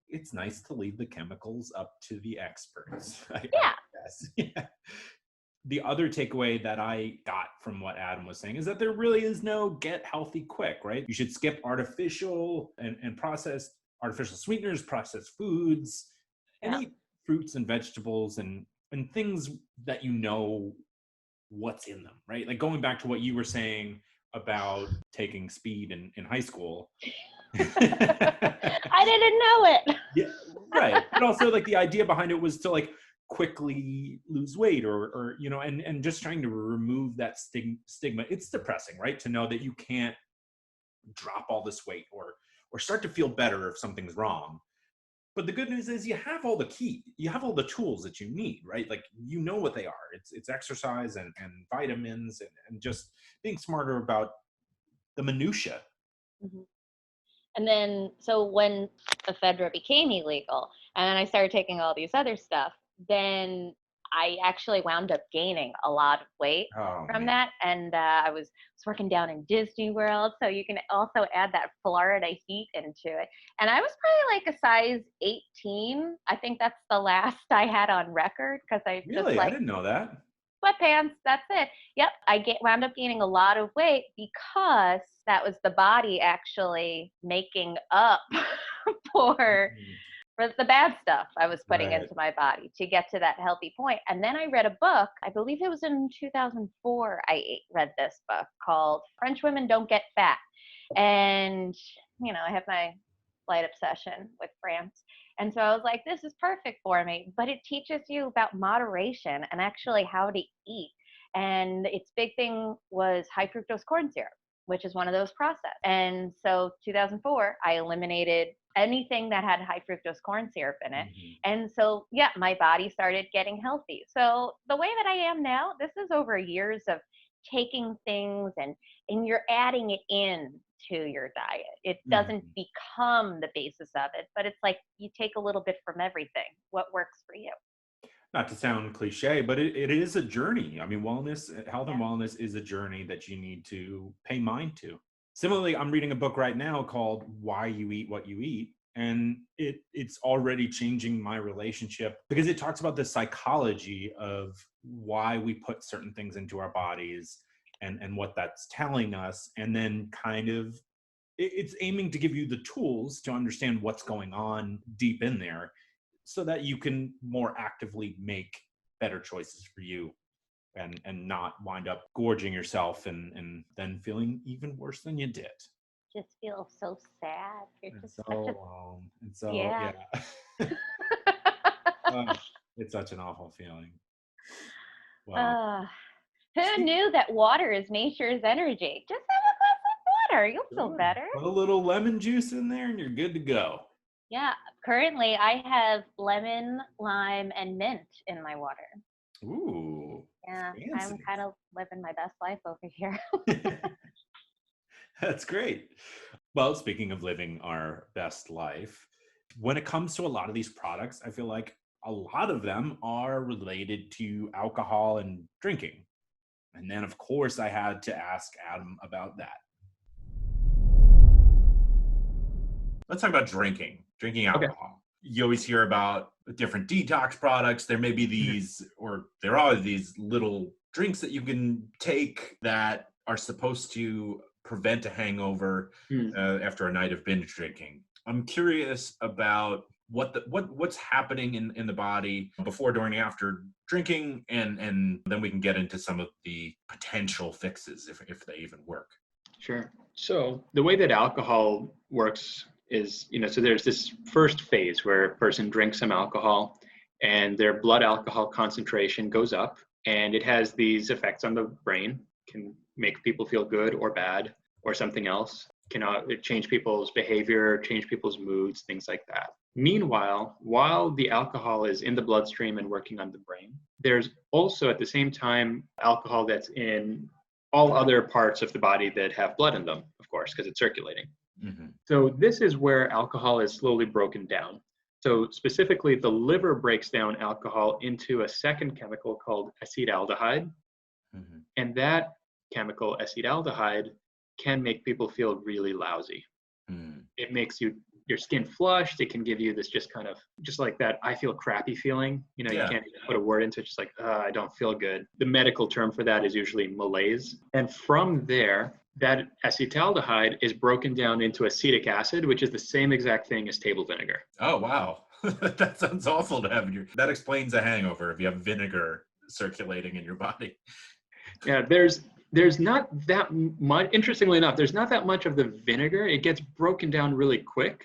it's nice to leave the chemicals up to the experts. Yeah. The other takeaway that I got from what Adam was saying is that there really is no get healthy quick, right? You should skip artificial and processed artificial sweeteners, processed foods, and eat fruits and vegetables and things that what's in them, right? Like going back to what you were saying about taking speed in high school. I didn't know it. Yeah, right. But also like the idea behind it was to like quickly lose weight or and just trying to remove that stigma. It's depressing, right? To know that you can't drop all this weight or start to feel better if something's wrong. But the good news is you have all the tools that you need, right? Like, what they are. It's exercise and vitamins and just being smarter about the minutia. And then, so when ephedra became illegal and I started taking all these other stuff, then I actually wound up gaining a lot of weight from that. And I was working down in Disney World. So you can also add that Florida heat into it. And I was probably like a size 18. I think that's the last I had on record, because I really, just I didn't know that. Sweatpants, that's it. Yep, wound up gaining a lot of weight because that was the body actually making up for the bad stuff I was putting into my body to get to that healthy point. And then I read a book, I believe it was in 2004, I read this book called French Women Don't Get Fat. And, I have my slight obsession with France. And so I was like, this is perfect for me. But it teaches you about moderation and actually how to eat. And its big thing was high fructose corn syrup, which is one of those processed. And so 2004, I eliminated anything that had high fructose corn syrup in it. And so, my body started getting healthy. So the way that I am now, this is over years of taking things and you're adding it in to your diet. It doesn't become the basis of it, but it's like you take a little bit from everything. What works for you? Not to sound cliche, but it is a journey. I mean, health and wellness is a journey that you need to pay mind to. Similarly, I'm reading a book right now called Why You Eat What You Eat. And it's already changing my relationship, because it talks about the psychology of why we put certain things into our bodies and what that's telling us. And then kind of it's aiming to give you the tools to understand what's going on deep in there, so that you can more actively make better choices for you and not wind up gorging yourself and then feeling even worse than you did. Just feel so sad. You're just so alone. And so, it's such an awful feeling. Wow. Who knew that water is nature's energy? Just have a glass of water. You'll feel better. Put a little lemon juice in there and you're good to go. Yeah. Currently, I have lemon, lime, and mint in my water. Ooh. Yeah. Fancy. I'm kind of living my best life over here. That's great. Well, speaking of living our best life, when it comes to a lot of these products, I feel like a lot of them are related to alcohol and drinking. And then, of course, I had to ask Adam about that. Let's talk about drinking alcohol. Okay. You always hear about different detox products. There may be these, or there are these little drinks that you can take that are supposed to prevent a hangover after a night of binge drinking. I'm curious about what's happening in the body before, during, after drinking, and then we can get into some of the potential fixes if they even work. Sure. So the way that alcohol works is, so there's this first phase where a person drinks some alcohol and their blood alcohol concentration goes up, and it has these effects on the brain. Can make people feel good or bad or something else. Can change people's behavior, change people's moods, things like that. Meanwhile, while the alcohol is in the bloodstream and working on the brain, there's also at the same time alcohol that's in all other parts of the body that have blood in them, of course, because it's circulating. So this is where alcohol is slowly broken down. So specifically, the liver breaks down alcohol into a second chemical called acetaldehyde. And that chemical, acetaldehyde, can make people feel really lousy. It makes your skin flushed. It can give you this just like that I feel crappy feeling. You can't even put a word into it, just like, I don't feel good. The medical term for that is usually malaise. And from there, that acetaldehyde is broken down into acetic acid, which is the same exact thing as table vinegar. Oh, wow. That sounds awful to have that explains a hangover if you have vinegar circulating in your body. Yeah, there's not that much, interestingly enough, there's not that much of the vinegar. It gets broken down really quick.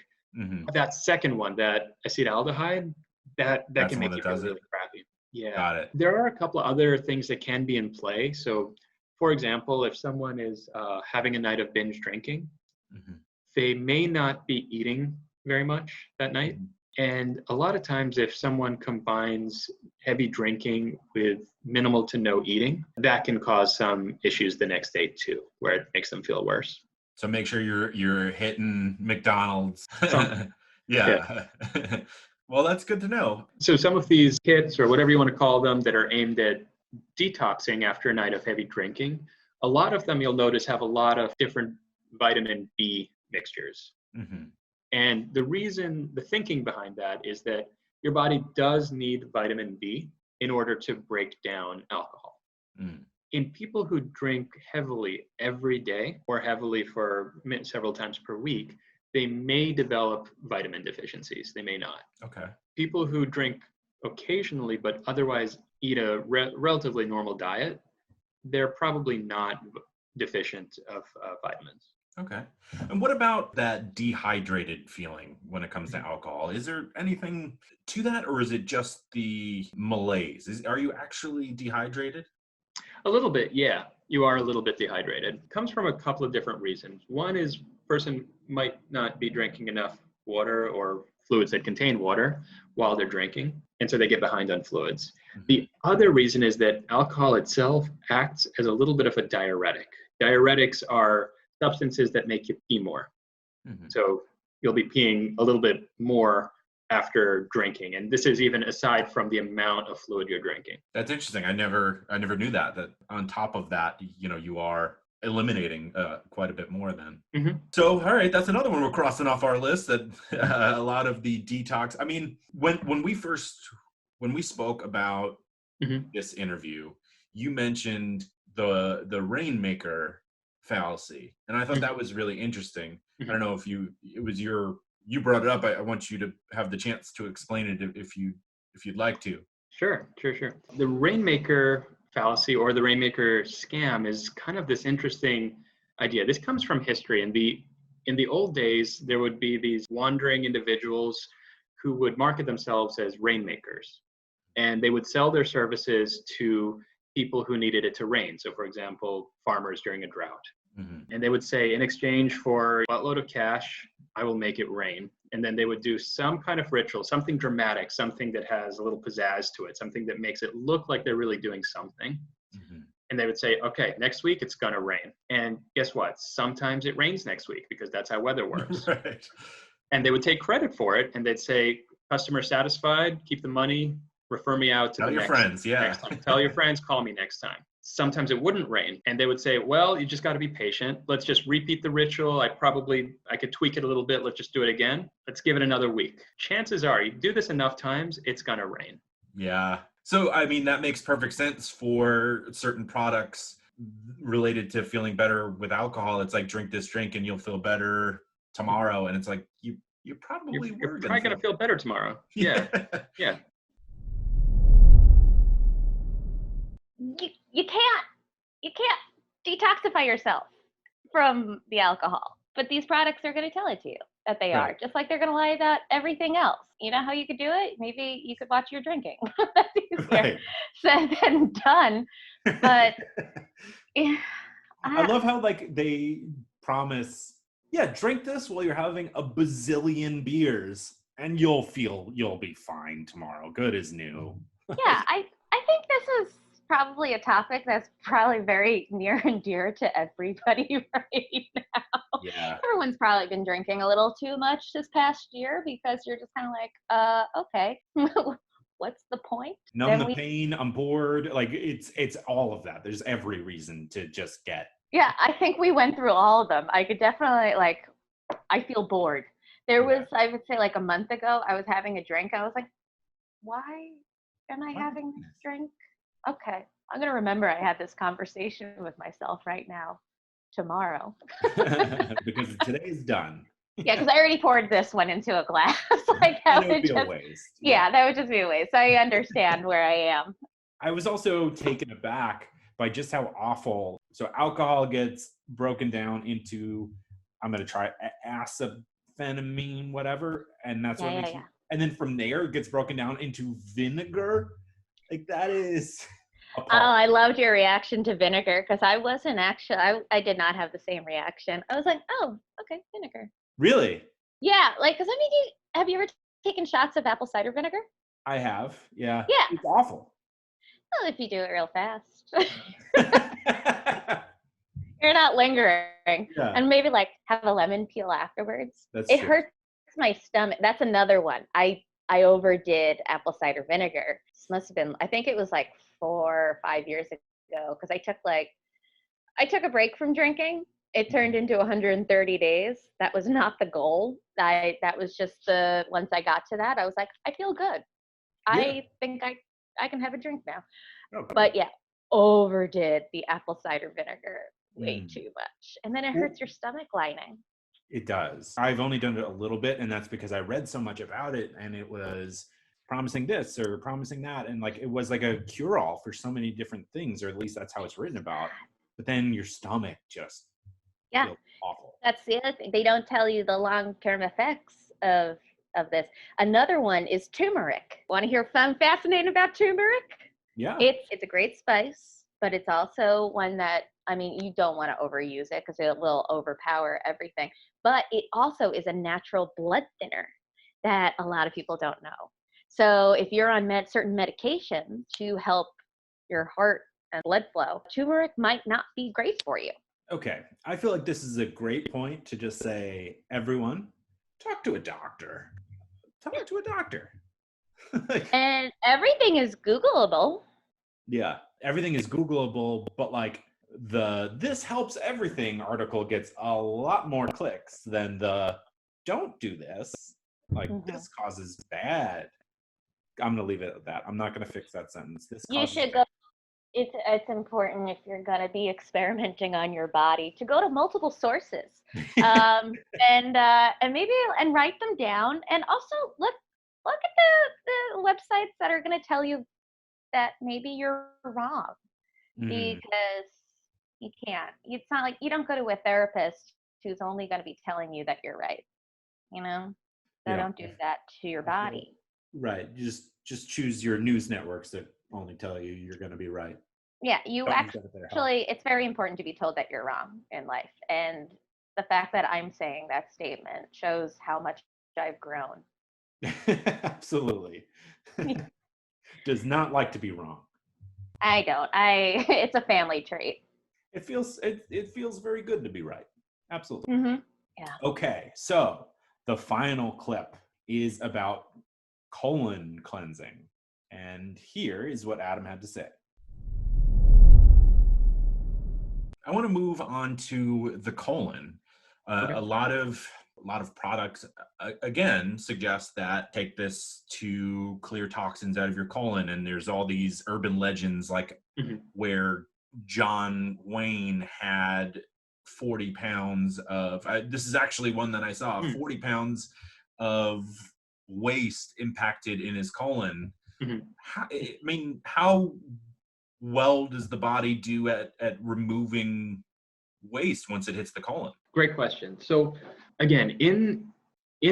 That second one, that acetaldehyde, that can make you feel really crappy. Yeah. Got it. There are a couple of other things that can be in play. So, for example, if someone is having a night of binge drinking, they may not be eating very much that night. And a lot of times, if someone combines heavy drinking with minimal to no eating, that can cause some issues the next day too, where it makes them feel worse. So make sure you're hitting McDonald's. Yeah. Well, that's good to know. So some of these kits, or whatever you want to call them, that are aimed at detoxing after a night of heavy drinking, a lot of them you'll notice have a lot of different vitamin B mixtures. Mm-hmm. And the thinking behind that is that your body does need vitamin B in order to break down alcohol. Mm. In people who drink heavily every day or heavily for several times per week, they may develop vitamin deficiencies. They may not. Okay. People who drink occasionally but otherwise eat a relatively normal diet, they're probably not deficient of vitamins. Okay. And what about that dehydrated feeling when it comes to alcohol? Is there anything to that, or is it just the malaise? Are you actually dehydrated? A little bit, yeah. You are a little bit dehydrated. It comes from a couple of different reasons. One is person might not be drinking enough water or fluids that contain water while they're drinking, and so they get behind on fluids. Mm-hmm. The other reason is that alcohol itself acts as a little bit of a diuretic. Diuretics are substances that make you pee more. Mm-hmm. So you'll be peeing a little bit more after drinking, and this is even aside from the amount of fluid you're drinking. That's interesting. I never knew that on top of that, you are eliminating quite a bit more then. Mm-hmm. So, all right, that's another one we're crossing off our list, that a lot of the detox. I mean, when we spoke about mm-hmm. this interview, you mentioned the rainmaker fallacy, and I thought mm-hmm. that was really interesting. Mm-hmm. I don't know if you brought it up. I want you to have the chance to explain it if you'd like to. Sure. The rainmaker fallacy, or the rainmaker scam, is kind of this interesting idea. This comes from history. In the old days, there would be these wandering individuals who would market themselves as rainmakers, and they would sell their services to people who needed it to rain. So, for example, farmers during a drought. Mm-hmm. And they would say, in exchange for a buttload of cash, I will make it rain. And then they would do some kind of ritual, something dramatic, something that has a little pizzazz to it, something that makes it look like they're really doing something. Mm-hmm. And they would say, okay, next week it's going to rain. And guess what? Sometimes it rains next week, because that's how weather works. Right. And they would take credit for it. And they'd say, customer satisfied, keep the money, refer me out to Tell your friends, yeah. Next time. Tell your friends, call me next time. Sometimes it wouldn't rain, and they would say, well, you just got to be patient. Let's just repeat the ritual. I could tweak it a little bit. Let's just do it again. Let's give it another week. Chances are, you do this enough times, it's going to rain. Yeah. So, I mean, that makes perfect sense for certain products related to feeling better with alcohol. It's like, drink this drink and you'll feel better tomorrow. And it's like, you're probably going to feel better tomorrow. Yeah. Yeah. You can't detoxify yourself from the alcohol, but these products are going to tell it to you that they are, just like they're going to lie about everything else. You know how you could do it? Maybe you could watch your drinking. That's easier said than done. But I love how they promise, drink this while you're having a bazillion beers and you'll be fine tomorrow. Good as new. Yeah, I think this is probably a topic that's probably very near and dear to everybody right now. Yeah. Everyone's probably been drinking a little too much this past year, because you're just kind of like, okay, what's the point? Numb the pain, I'm bored. Like, it's all of that. There's every reason to just get. Yeah, I think we went through all of them. I could definitely, I feel bored. There was, I would say, a month ago, I was having a drink. I was like, why am I having this drink? Okay, I'm going to remember I had this conversation with myself right now, tomorrow. Because today is done. Yeah, because I already poured this one into a glass. That would be a waste. Yeah, that would just be a waste. So I understand where I am. I was also taken aback by just how awful. So alcohol gets broken down into, I'm going to try acetophenamine, whatever. And that's what makes you. And then from there, it gets broken down into vinegar. That is. Oh, I loved your reaction to vinegar, because I wasn't actually, I did not have the same reaction. I was like, oh, okay, vinegar. Really? Yeah, because have you ever taken shots of apple cider vinegar? I have, yeah. Yeah. It's awful. Well, if you do it real fast. You're not lingering. Yeah. And maybe have a lemon peel afterwards. It hurts my stomach. That's another one. I I overdid apple cider vinegar. This must have been, I think it was like 4 or 5 years ago, because I took a break from drinking. It turned into 130 days. That was not the goal. That was just once I got to that, I was like, I feel good. Yeah. I think I can have a drink now. Okay. But yeah, overdid the apple cider vinegar way too much. And then it hurts your stomach lining. It does. I've only done it a little bit, and that's because I read so much about it, and it was promising this or promising that, and like it was like a cure-all for so many different things, or at least that's how it's written about. But then your stomach just feels awful. That's the other thing. They don't tell you the long-term effects of this. Another one is turmeric. Want to hear something fascinating about turmeric? Yeah. It's a great spice, but it's also one that, I mean, you don't want to overuse it because it will overpower everything. But it also is a natural blood thinner that a lot of people don't know. So if you're on certain medications to help your heart and blood flow, turmeric might not be great for you. Okay. I feel like this is a great point to just say, everyone, talk to a doctor. Talk to a doctor. And everything is Googleable. Yeah, everything is Googleable, but like the "this helps everything" article gets a lot more clicks than the "don't do this." Like this causes bad. I'm gonna leave it at that. I'm not gonna fix that sentence. You should go. It's important if you're gonna be experimenting on your body to go to multiple sources, and maybe write them down, and also look at the websites that are gonna tell you that maybe you're wrong, because you can't. It's not like you don't go to a therapist who's only going to be telling you that you're right. So don't do that to your body. Right. You just choose your news networks that only tell you you're going to be right. Yeah, actually, it's very important to be told that you're wrong in life. And the fact that I'm saying that statement shows how much I've grown. Absolutely. Does not like to be wrong. I don't. It's a family trait. It feels very good to be right. Absolutely. Yeah. Okay, so the final clip is about colon cleansing, and here is what Adam had to say. I want to move on to the colon. Okay. A lot of products again suggest that take this to clear toxins out of your colon, and there's all these urban legends like where John Wayne had 40 pounds of this is actually one that I saw 40 pounds of waste impacted in his colon. How well does the body do at removing waste once it hits the colon? Great question. So again, in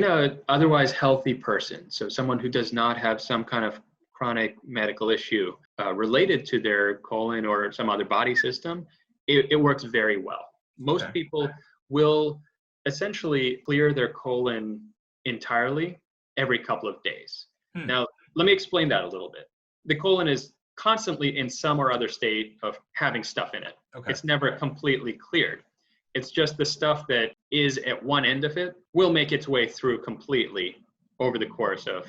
a otherwise healthy person, so someone who does not have some kind of chronic medical issue related to their colon or some other body system, it works very well. Most people will essentially clear their colon entirely every couple of days. Now, let me explain that a little bit. The colon is constantly in some or other state of having stuff in it. It's never completely cleared. It's just the stuff that is at one end of it will make its way through completely over the course of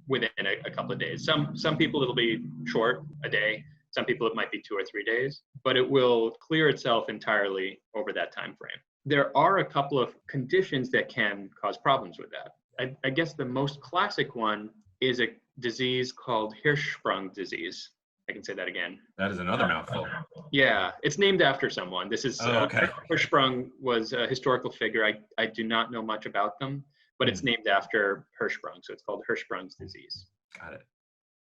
within a couple of days. Some people it'll be short, a day. Some people it might be 2 or 3 days, but it will clear itself entirely over that time frame. There are a couple of conditions that can cause problems with that. I guess the most classic one is a disease called Hirschsprung disease. I can say that again. That is another mouthful. Yeah, it's named after someone. This is Hirschsprung was a historical figure. I do not know much about them, but it's named after Hirschsprung, so it's called Hirschsprung's disease. Got it.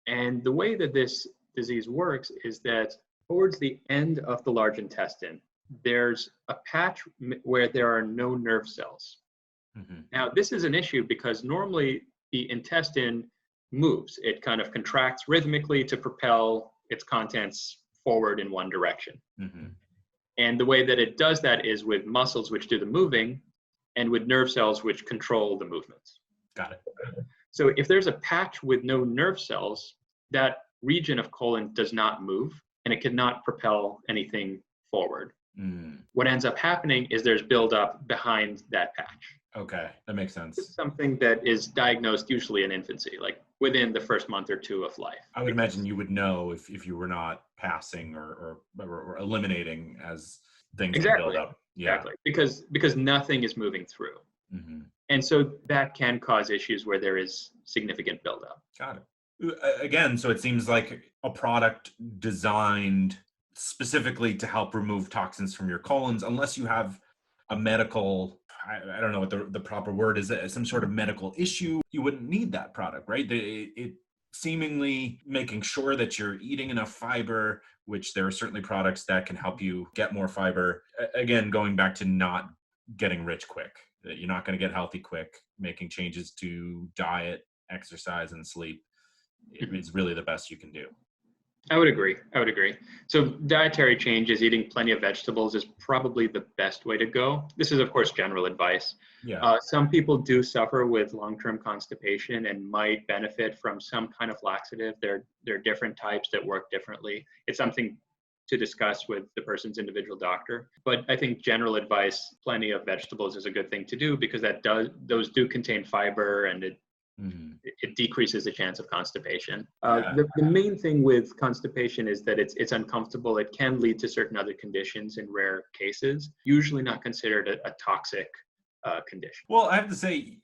And the way that this disease works is that towards the end of the large intestine, there's a patch where there are no nerve cells. Now, this is an issue because normally the intestine moves. It kind of contracts rhythmically to propel its contents forward in one direction. And the way that it does that is with muscles which do the moving and with nerve cells which control the movements. Got it. So if there's a patch with no nerve cells, that region of colon does not move and it cannot propel anything forward. What ends up happening is there's buildup behind that patch. Okay, that makes sense. It's something that is diagnosed usually in infancy, like within the first month or two of life. I would imagine you would know if you were not passing or eliminating as things build up. Yeah. Exactly. Because nothing is moving through. Mm-hmm. And so that can cause issues where there is significant buildup. Got it. Again, so it seems like a product designed specifically to help remove toxins from your colons, unless you have a medical, I don't know what the proper word is, some sort of medical issue, you wouldn't need that product, right? It seemingly making sure that you're eating enough fiber, which there are certainly products that can help you get more fiber. Again, going back to not getting rich quick, that you're not going to get healthy quick, making changes to diet, exercise, and sleep is really the best you can do. I would agree. So dietary changes, eating plenty of vegetables is probably the best way to go. This is, of course, general advice. Yeah. Some people do suffer with long-term constipation and might benefit from some kind of laxative. There are different types that work differently. It's something to discuss with the person's individual doctor. But I think general advice, plenty of vegetables is a good thing to do, because those do contain fiber, and it decreases the chance of constipation. The main thing with constipation is that it's uncomfortable. It can lead to certain other conditions in rare cases, usually not considered a toxic condition. Well, I have to say,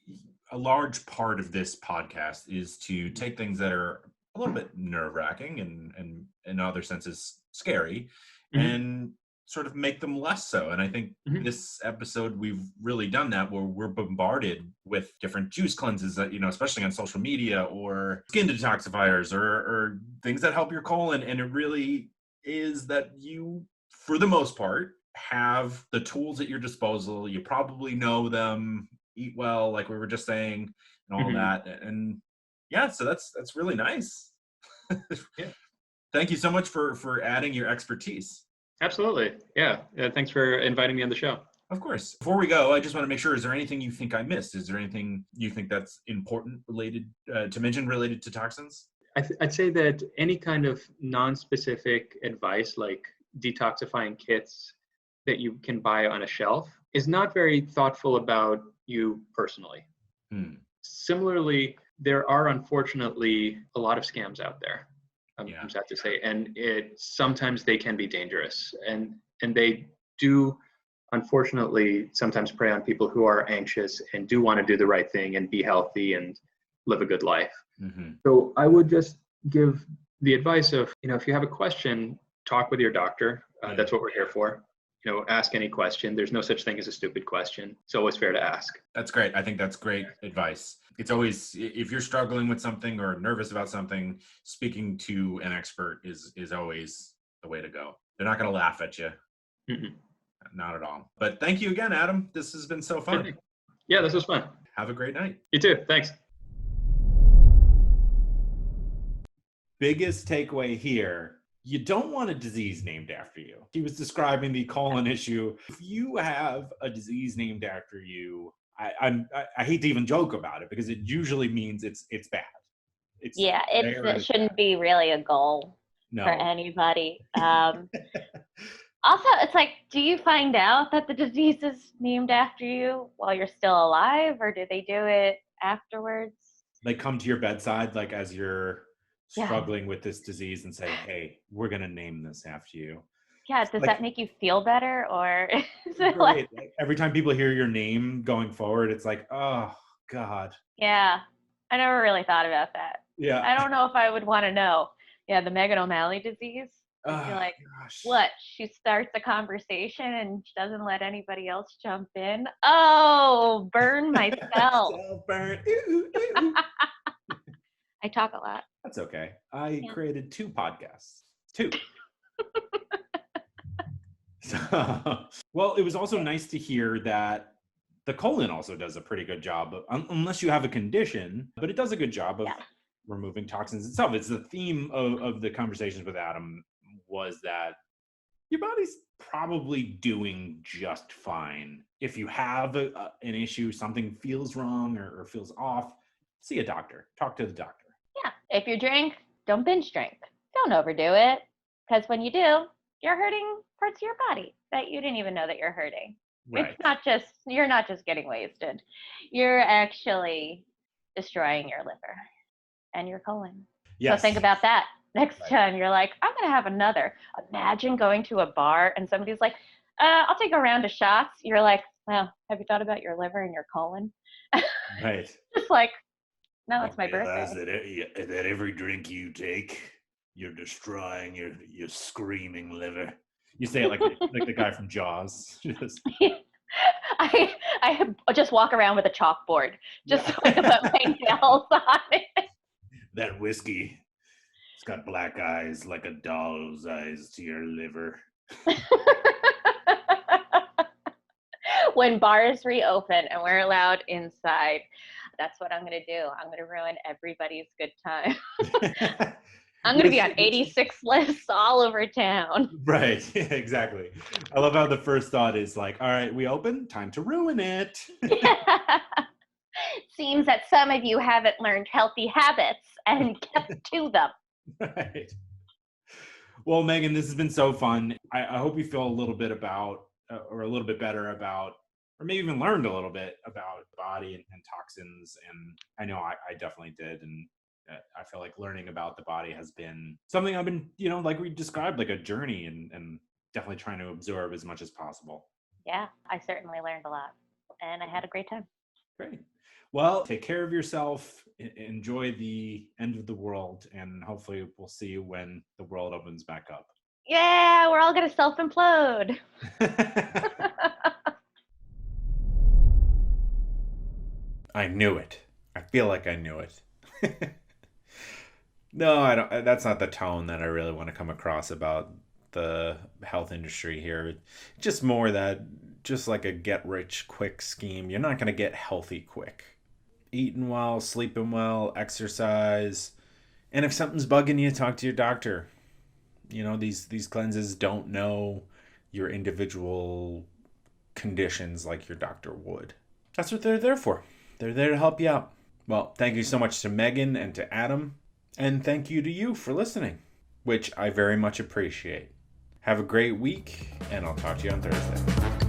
a large part of this podcast is to take things that are a little bit nerve-wracking and in other senses scary, and sort of make them less so. And I think this episode, we've really done that, where we're bombarded with different juice cleanses that, especially on social media, or skin detoxifiers, or things that help your colon. And it really is that you, for the most part, have the tools at your disposal. You probably know them, eat well, like we were just saying, and all that. And yeah, so that's really nice. Yeah. Thank you so much for adding your expertise. Absolutely. Yeah. Thanks for inviting me on the show. Of course. Before we go, I just want to make sure, is there anything you think I missed? Is there anything you think that's important related to mention related to toxins? I'd say that any kind of non-specific advice, like detoxifying kits that you can buy on a shelf, is not very thoughtful about you personally. Similarly, there are unfortunately a lot of scams out there. I'm sad to say, and sometimes they can be dangerous, and they do, unfortunately, sometimes prey on people who are anxious and do want to do the right thing and be healthy and live a good life. So I would just give the advice of, if you have a question, talk with your doctor. That's what we're here for. Ask any question. There's no such thing as a stupid question. It's always fair to ask. That's great. I think that's great advice. It's always, if you're struggling with something or nervous about something, speaking to an expert is always the way to go. They're not going to laugh at you. Not at all. But thank you again, Adam. This has been so fun. Yeah, this was fun. Have a great night. You too. Thanks. Biggest takeaway here: you don't want a disease named after you. He was describing the colon issue. If you have a disease named after you, I hate to even joke about it, because it usually means it's bad. It shouldn't be really a goal for anybody. Also, it's like, do you find out that the disease is named after you while you're still alive, or do they do it afterwards? They come to your bedside, like as you're struggling with this disease, and say, hey, we're going to name this after you. Yeah, does that make you feel better, or is it like every time people hear your name going forward, it's like, oh God. Yeah, I never really thought about that. Yeah, I don't know if I would want to know. Yeah, the Meghan O'Malley disease. I feel like, what? She starts a conversation and she doesn't let anybody else jump in. Oh, burn myself. Burn. I talk a lot. That's okay. I created 2 podcasts. 2. Well, it was also nice to hear that the colon also does a pretty good job of, unless you have a condition, but it does a good job of removing toxins itself. It's the theme of the conversations with Adam, was that your body's probably doing just fine. If you have an issue, something feels wrong or feels off, see a doctor. Talk to the doctor. Yeah. If you drink, don't binge drink. Don't overdo it, because when you do, you're hurting parts of your body that you didn't even know that you're hurting. Right. You're not just getting wasted. You're actually destroying your liver and your colon. Yes. So think about that next time you're like, I'm going to have another. Imagine going to a bar and somebody's like, I'll take a round of shots. You're like, well, have you thought about your liver and your colon? Right. Just like, no, it's my birthday. That every drink you take, you're destroying your screaming liver. You say it like the guy from Jaws. I just walk around with a chalkboard, just so I can put my nails on it. That whiskey, it's got black eyes like a doll's eyes to your liver. When bars reopen and we're allowed inside, that's what I'm going to do. I'm going to ruin everybody's good time. I'm going to be on 86 lists all over town. Right. Yeah, exactly. I love how the first thought is like, all right, we open, time to ruin it. Seems that some of you haven't learned healthy habits and kept to them. Right. Well, Meghan, this has been so fun. I hope you feel a little bit or a little bit better about, or maybe even learned a little bit about body and toxins. And I know I definitely did. And I feel like learning about the body has been something I've been, like we described, like a journey and definitely trying to absorb as much as possible. Yeah, I certainly learned a lot and I had a great time. Great. Well, take care of yourself, enjoy the end of the world, and hopefully we'll see you when the world opens back up. Yeah, we're all going to self-implode. I knew it. I feel like I knew it. No, I don't. That's not the tone that I really want to come across about the health industry here. Just more that, just like a get-rich-quick scheme, you're not going to get healthy quick. Eating well, sleeping well, exercise. And if something's bugging you, talk to your doctor. These cleanses don't know your individual conditions like your doctor would. That's what they're there for. They're there to help you out. Well, thank you so much to Meghan and to Adam. And thank you to you for listening, which I very much appreciate. Have a great week, and I'll talk to you on Thursday.